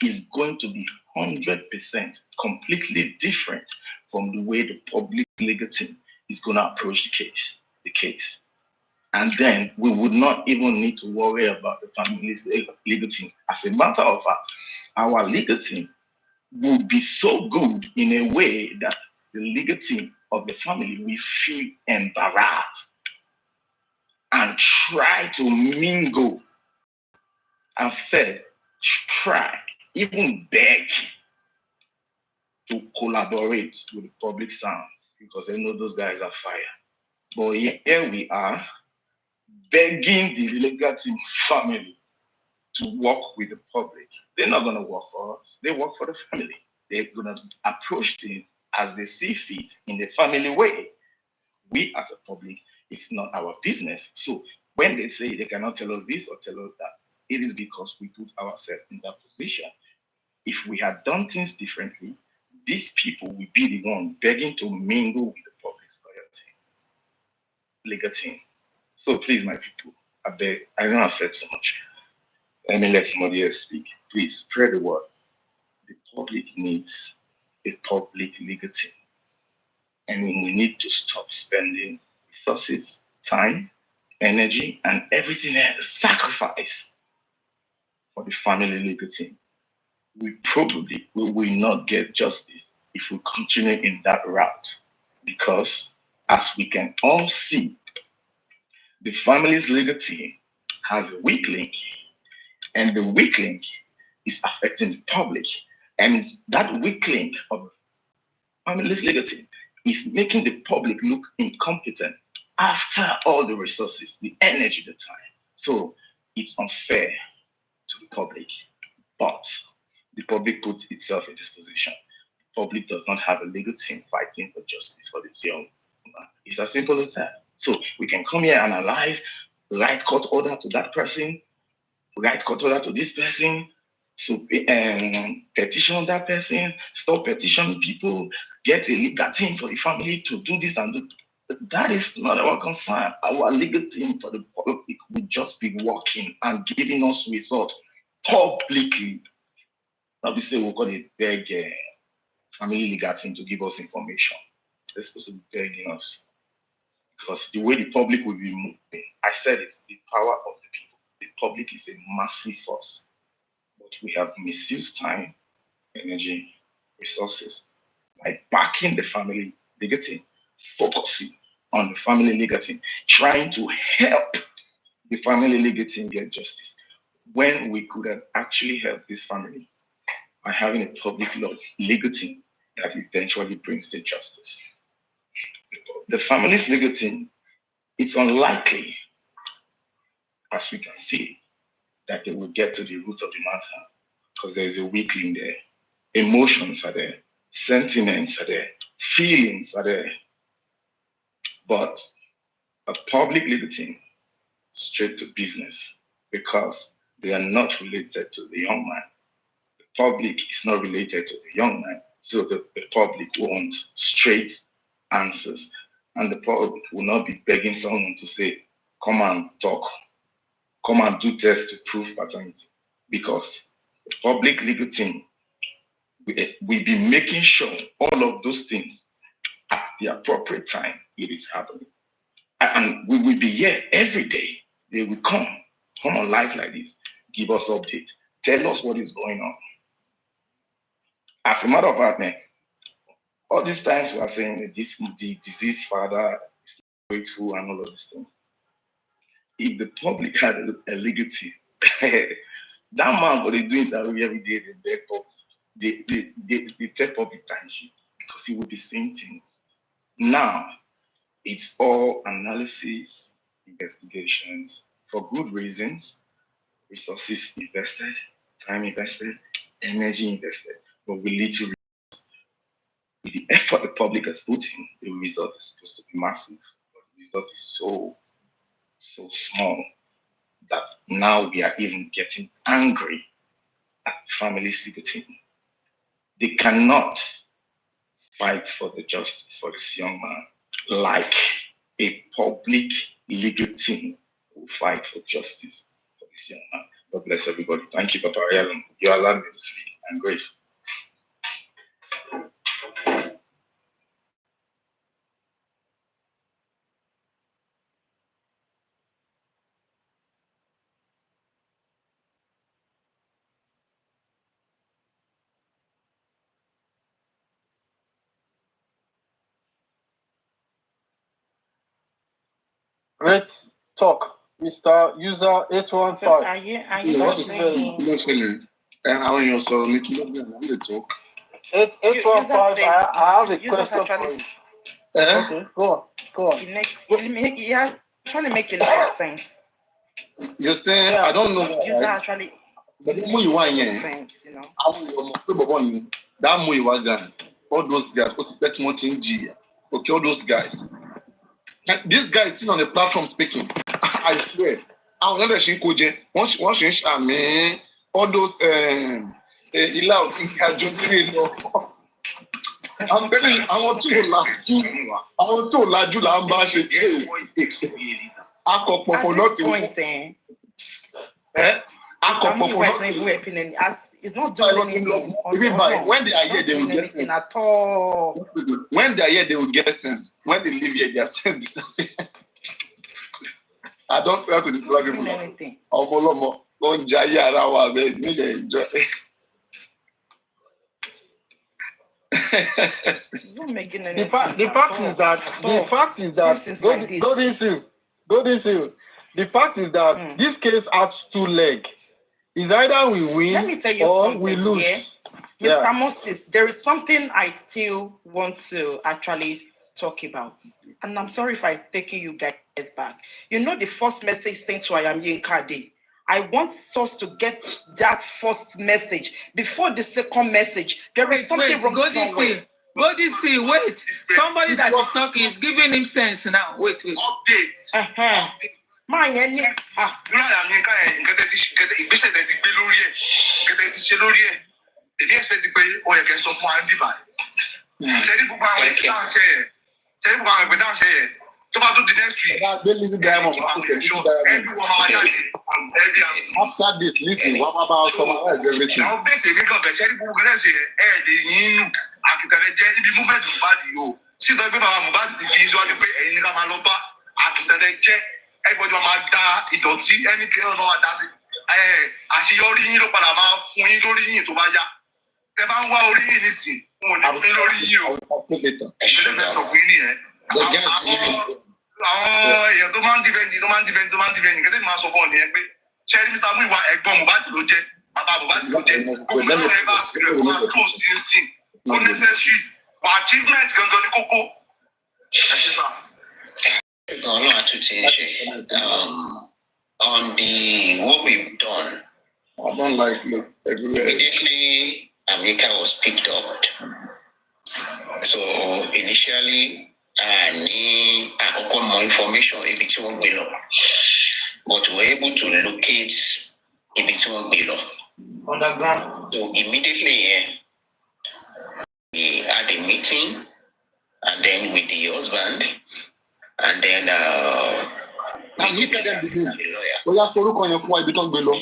is going to be 100% completely different from the way the public legal team is going to approach the case. And then we would not even need to worry about the family's legal team. As a matter of fact, our legal team will be so good in a way that the legal team of the family will feel embarrassed and try to mingle and said, try, even beg to collaborate with the public sounds because they know those guys are fire. But here we are begging the legal team family to work with the public. They're not going to work for us. They work for the family. They're going to approach things as they see fit in the family way. We as a public, it's not our business. So when they say they cannot tell us this or tell us that, it is because we put ourselves in that position. If we had done things differently, these people will be the one begging to mingle with the public's legal team. So please, my people, I beg, I know I've said so much. Let me let somebody else speak. Please spread the word. The public needs a public legal team. And we need to stop spending resources, time, energy, and everything else, sacrifice for the family legal team. We probably will not get justice if we continue in that route. Because as we can all see, the family's legal team has a weak link, and the weak link is affecting the public. And that weak link of family's legal team is making the public look incompetent after all the resources, the energy, the time. So it's unfair to the public, but the public puts itself in this position. The public does not have a legal team fighting for justice for this young man. It's as simple as that. So we can come here and analyze, write court order to that person, write court order to this person, so petition that person, stop petitioning people, get a legal team for the family to do this and do. That is not our concern. Our legal team for the public will just be working and giving us results publicly. Now we say we're going to beg family legal team to give us information. They're supposed to be begging us because the way the public will be moving, I said it, the power of the people. The public is a massive force, but we have misused time, energy, resources by backing the family legal team, focusing on the family legal team, trying to help the family legal team get justice when we could have actually helped this family by having a public law legal team that eventually brings the justice. The family's legal team, it's unlikely, as we can see, that they will get to the root of the matter because there is a weak link there. Emotions are there, sentiments are there, feelings are there. But a public legal team, straight to business because they are not related to the young man. The public is not related to the young man. So the public wants straight answers. And the public will not be begging someone to say, come and talk, come and do tests to prove paternity. Because the public legal team will be making sure all of those things at the appropriate time it is happening. And we will be here every day. They will come on live like this, give us update. tell us what is going on. As a matter of fact, all these times we are saying the deceased father is grateful and all of these things. If the public had a legacy, that man would be doing that every day, they take public attention because he would be saying things. Now, it's all analysis, investigations for good reasons, resources invested, time invested, energy invested. But we literally, with the effort the public has put in, the result is supposed to be massive. But the result is so small that now we are even getting angry at families liberty. They cannot fight for the justice for this young man like a public legal team will fight for justice for this young man. God bless everybody. Thank you, Papa Ayalon. You allowed me to speak. I'm grateful. Great talk, Mr. User 815. So are you not saying? And how you also make you talk? 815, I have a question actually, for you. Okay, go on. He actually make a lot of sense. You're saying I don't know. User actually but you want sense, you know. That guy, all those guys, okay, all those guys. This guy is still on the platform speaking. I swear. I remember she koje. Once all those I'm telling you, I want to laju lamba she. For nothing. It's not doing anything. When they are here, they will get sense. At all. When they are here, they will get sense. When they leave here, their sense disappear. I don't feel to the plug anything. Don't enjoy. The fact is that the fact is that this case has two legs. It's either we win Let me tell you or something, we lose. Yeah? Mr. Moses, there is something I still want to actually talk about. And I'm sorry if I'm taking you guys back. You know the first message sent to Ayamye Day. I want us to get that first message before the second message. There is something wrong somewhere. Wait. Somebody that is talking is giving him sense now. Wait. Updates. Tó bá tún di next week. After this, listen, what about summarize everything? Àwọn bẹ́sẹ̀ mi kàn fẹ́ ṣẹ́rí gbogbo lẹ́sẹ̀ lè yín àkìtẹ̀lẹ̀ jẹ́ ibi movement Mohbad yìí o. Síta pé bàbá Mohbad ti fi síwájú pé ẹ̀yin ní ká máa lọ bá àkìtẹ̀lẹ̀ jẹ́ everybody máa da ìdọ̀tí ẹni tí ọ̀nà wa dá sí. Àṣeyọrí yín ló padà máa fún yín lórí yín tó bá yá. Ẹ bá ń wá orí yín nísìn, wọn ò ní fún lórí yín o. Ìṣẹ̀lẹ̀ fẹ́ sọ̀kùn yín nìyẹn. Àwọn èèyàn tó máa ń dìbẹ́ndì nǹkan tí màá sọ fún ọ nìyẹn pé ṣẹ́rí Mr. Muiwa ẹ̀gbọ́n Mohbad ló jẹ́ bàbá Mohbad ló jẹ́ òun náà ẹ bá rẹ̀ máa tó sí ó necessary for achievement gangan ní kókó. Ọlọ́run àtúntì ń ṣe on the what we've done. I don't like look everywhere. Immediately Amika was picked up. So initially ní àkọ́kọ́ mọ information ibi tí wọ́n gbé lọ, but we were able to locate ibi tí wọ́n gbé lọ underground. So immediately we had a meeting and then with the husband and then we tell them the name. We have to look on your phone ibi tó ń gbé lọ.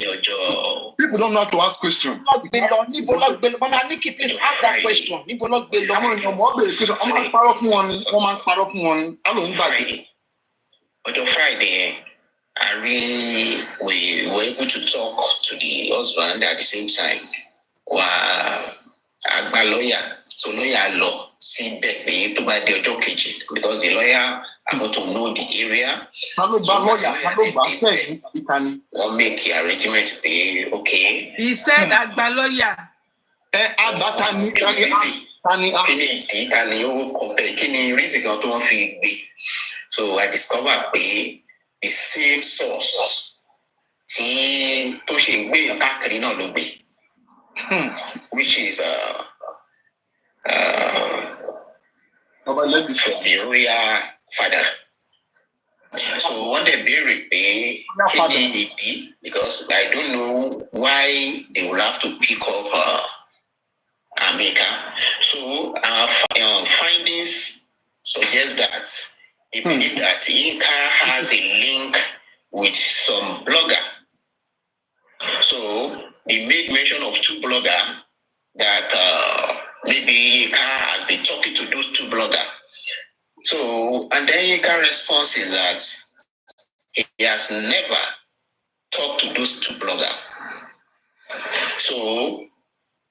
People don't know how to ask questions. Níbo ló gbé lọ? Mama Nikki, please ask that question. Níbo ló gbé lọ? Àwọn èèyàn mọ̀ ọ́ bèrè question. Wọ́n máa ń parọ́ fún wọn ni. Á ló ń gbàgbé. Ọjọ́ Friday we were able to talk to the husband at the same time. Agba lawyer, so lawyer law, see pé tó bá di ọjọ́ kejì, because the lawyer I want to know the area. Wọ́n make the arrangement pé okay. He said Agba lawyer. Agba tani ó compare kí ni reason kan tó wọ́n fi gbé. So I discovered pé the same source tí tó ṣe ń gbé yàn káàkiri náà ló gbé. Which is from the royal father. So what they be pay because I don't know why they will have to pick up America. So our findings suggest that they believe that Inca has a link with some blogger. So they made mention of two bloggers that maybe Inca has been talking to those two bloggers. So, and then Inca response is that he has never talked to those two bloggers. So,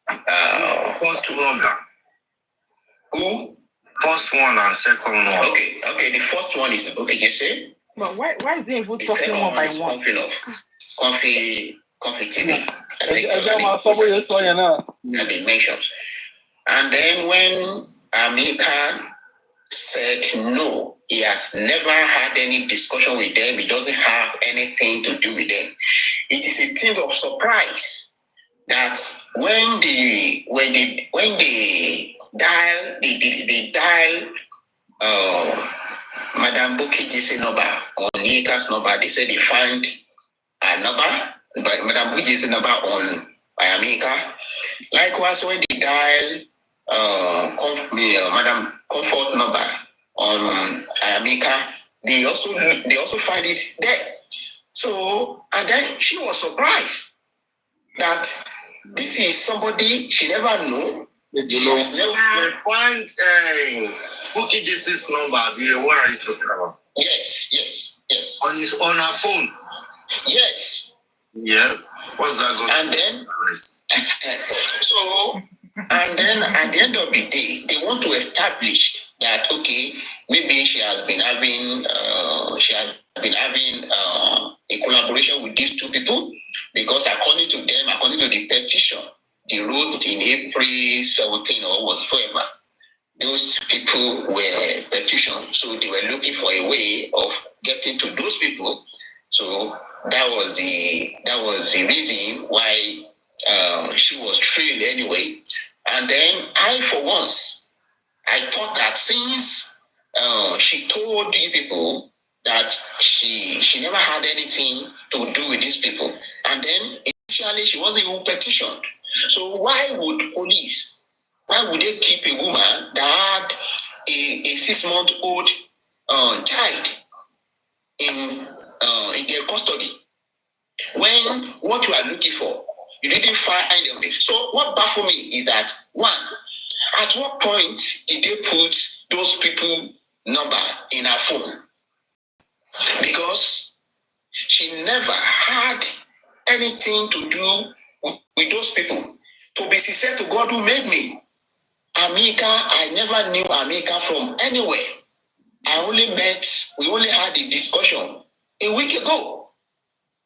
first two blogger. Who? First one and second one. Okay. The first one is Jesse. But why is he even talking one by one? Conflict TV. I think they mentioned. And then when Amika said no, he has never had any discussion with them. He doesn't have anything to do with them. It is a thing of surprise that when they dial Madame Buki Jesse number on Nika's number, they said they find a number, but Madame Buki Jesse number on Amika. Likewise, when they dial Madam Comfort number on Amika, they also find it there. So, and then she was surprised that this is somebody she never knew. She has never find Buki Jesse's number. What are you talking about? Yes. On her phone. Yes. Yeah. What's that going? And then and then at the end of the day, they want to establish that okay, maybe she has been having a collaboration with these two people, because according to the petition, they wrote in April 17 or whatsoever, those people were petitioned, so they were looking for a way of getting to those people. So that was the reason why she was trailed anyway. And then I, for once, I thought that since she told the people that she never had anything to do with these people, and then initially she wasn't even petitioned. So why would they keep a woman that had a 6-month-old child in their custody when what you are looking for you didn't find any of it? So what baffled me is that, one, at what point did they put those people number in her phone? Because she never had anything to do with those people. To be sincere to God who made me, Amika, I never knew Amika from anywhere. We only had a discussion a week ago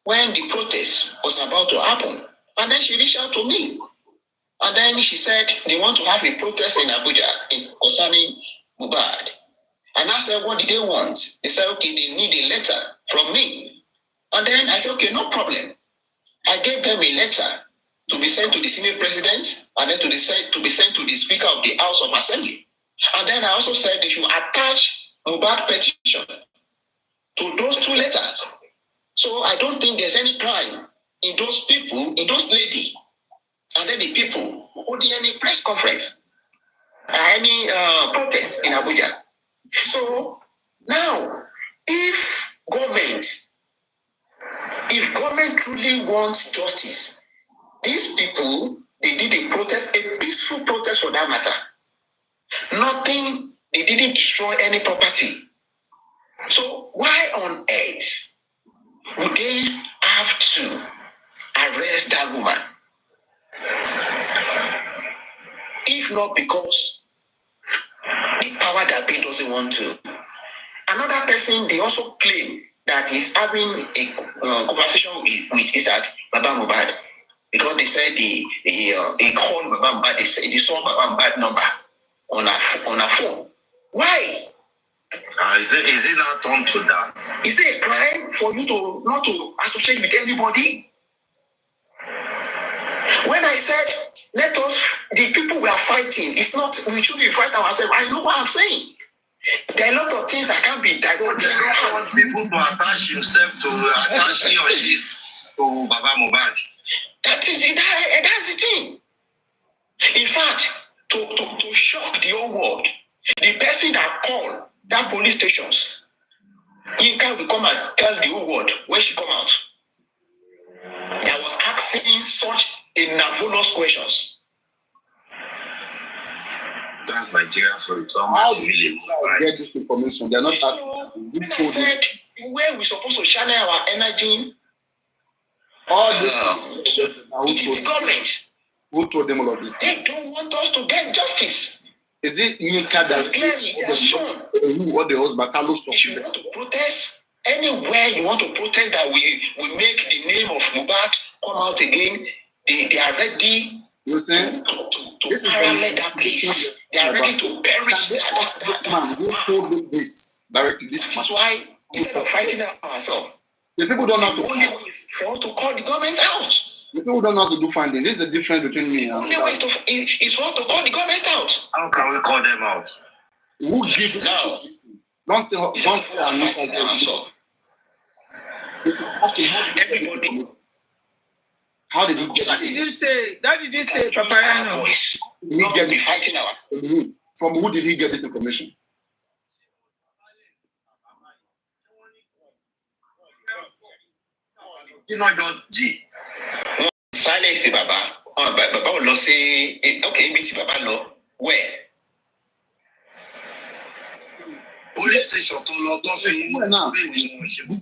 when the protest was about to happen. And then she reached out to me. And then she said they want to have a protest in Abuja concerning Mohbad. And I said, what did they want? They said, okay, they need a letter from me. And then I said, okay, no problem. I gave them a letter to be sent to the Senate President and then to be sent to the Speaker of the House of Assembly. And then I also said they should attach Mohbad petition to those two letters. So I don't think there's any crime in those people, in those ladies, and then the people holding any press conference, any protest in Abuja. So now, if government truly wants justice, these people, they did a protest, a peaceful protest for that matter. They didn't destroy any property. So why on earth would they have to arrest that woman? If not because the power that Bill doesn't want to. Another person, they also claim that he's having a conversation with is that Baba Mohbad. Because they said he called Baba Mohbad, they saw Baba Mohbad number on a phone. Why? Is it not done to that? Is it a crime for you to not to associate with anybody? When I said, let us, the people we are fighting, it's not, we should be fighting ourselves. I know what I'm saying. There are a lot of things I can't be diverted. I don't want people to attach himself to, attach he or she to Baba Mohbad. That is it. That's the thing. In fact, to shock the whole world, the person that called that police stations, Yinka will come and tell the whole world when she come out. I was asking such a nervous questions. That's Nigeria for you. How do you get this information? They're not asking. So, when I said, where we supposed to channel our energy, all this it is the government. Who told them all of this? They don't want us to get justice. Is it Nika that clearly they are shown? Who or the husband? If you want to protest anywhere, you want to protest that we make the name of Mohbad come out again. They are ready. You saying to parallel that place. They are ready to bury that man. Who told them this directly? This is why instead of fighting ourselves, the people don't know how to. The only way is for us to call the government out. The people don't know how to do funding. This is the difference between me and. The only way is for us to call the government out. How can we call them out? Who give it now? Don't say I'm not everybody. How did he get What did you say? That did you say, Papayano? He get me fighting our. From who did he get this information? You know, G. Silence, Baba. Baba will say, okay, meet Baba law. Where? Police station to lot of things.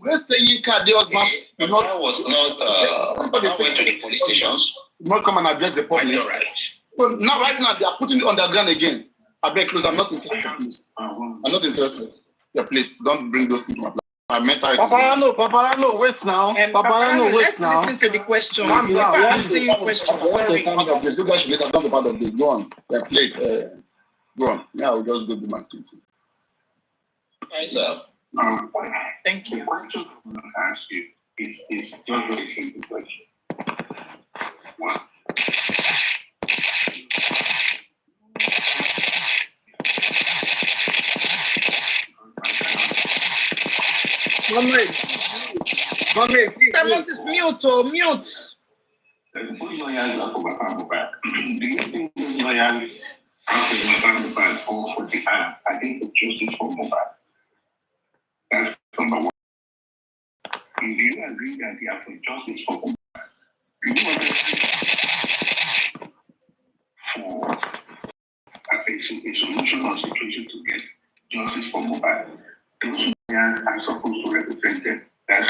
Let's say you can't do as much. Baba was not. Baba went to the police stations. Not come and address the public. You're right. So now, right now, they are putting it on the ground again. I beg, close. I'm not interested, please. I'm not interested. Yeah, please don't bring those things to my plan. Papayano, wait now. Papayano, wait now. Let's listen to the question. Calm down. Answering questions. Sorry. You guys should listen. I've done the part of it. Go on. Yeah, play. Go on. Yeah, I'll just go do my thing. Hi, sir. Thank you. The question I'm going to ask you is just very simple question. One. Comrade, please. Mute. Put your hands up over Mohbad. Do you think those lawyers have Mohbad or for the I think for justice for Mohbad? That's number one. If you agree that they are for justice for Mohbad, you want for a solution or situation to get justice for Mohbad, those lawyers are supposed to represent them. That's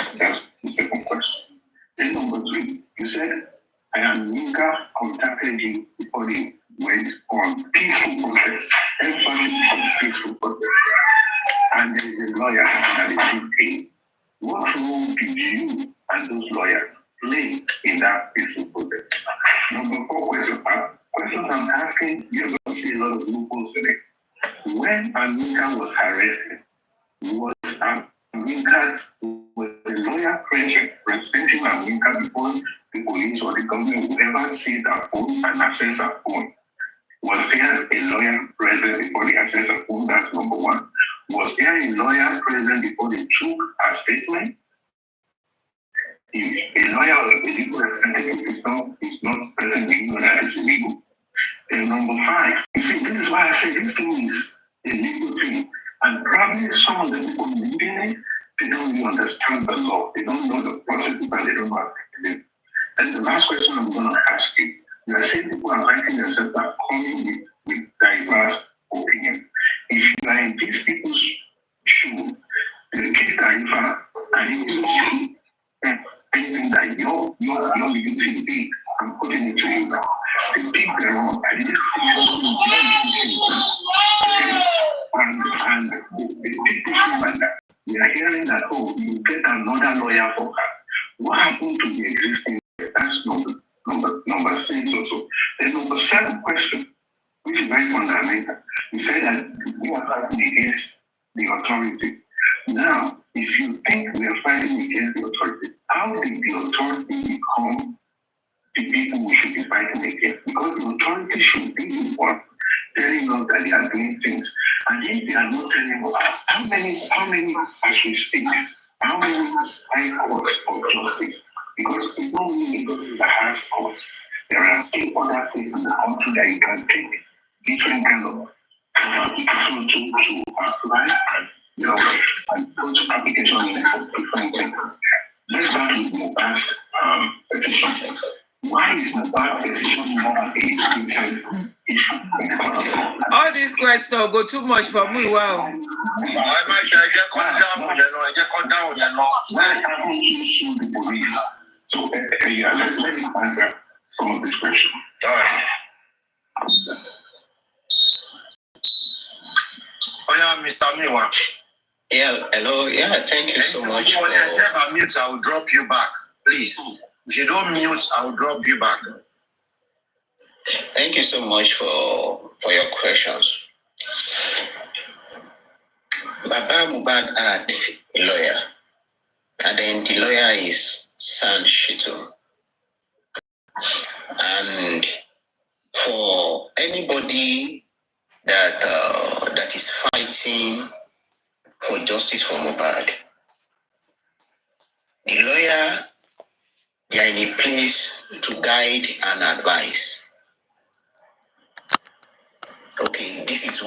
the second question. Then number three, you said, I am Yinka contacted you before they went on peaceful protest. Emphasis on peaceful protest. And there is a lawyer that is being paid. What role did you and those lawyers play in that peaceful protest? Number four questions I'm asking, you're going to see a lot of loopholes in it. When Amika was arrested, was the lawyer present representing Amika before the police or the government would ever seize her phone and access her phone? Was there a lawyer present before they access her phone? That's number one. Was there a lawyer present before they took her statement? If a lawyer or a legal representative is not present, we know that is illegal. And number five, you see, this is why I say this thing is a legal thing. And probably some of the people reading it, they don't really understand the law. They don't know the processes and they don't know how to do it. And the last question I'm going to ask you, you are saying people are writing themselves are coming with diverse opinion. If you are in these people's shoe, the kid Tarifa, and you see So you get another lawyer for her. What happened to the existing? That's number 6 or so. Then number 7 question, which is very fundamental. You said that we are fighting against the authority. Now, if you think we are fighting against the authority, how did the authority become the people we should be fighting against? Because the authority should be the one telling us that they are doing things. And if they are not telling us, how many, as we speak, how many high courts of justice? Because it's not only Lagos that has courts. There are still other states in the country that you can take different kind of application to apply and, and go to application for different things. Let's start with Mohbad's petition. Why is Mohbad petition not a written issue? All these questions go too much for me. Wow. I might get cut down, I get cut down, Why haven't you sued the police? So, yeah, let me answer some of these questions. All right. Oh, yeah, Mr. Miwa. Yeah, hello. Yeah, thank you so much. If I mute, I will drop you back. Please. If you don't mute, I will drop you back. Thank you so much for your questions. Baba Mohbad had a lawyer, and then the lawyer is San Shito. And for anybody that is fighting for justice for Mohbad, the lawyer, they are in a place to guide and advise. Okay, this is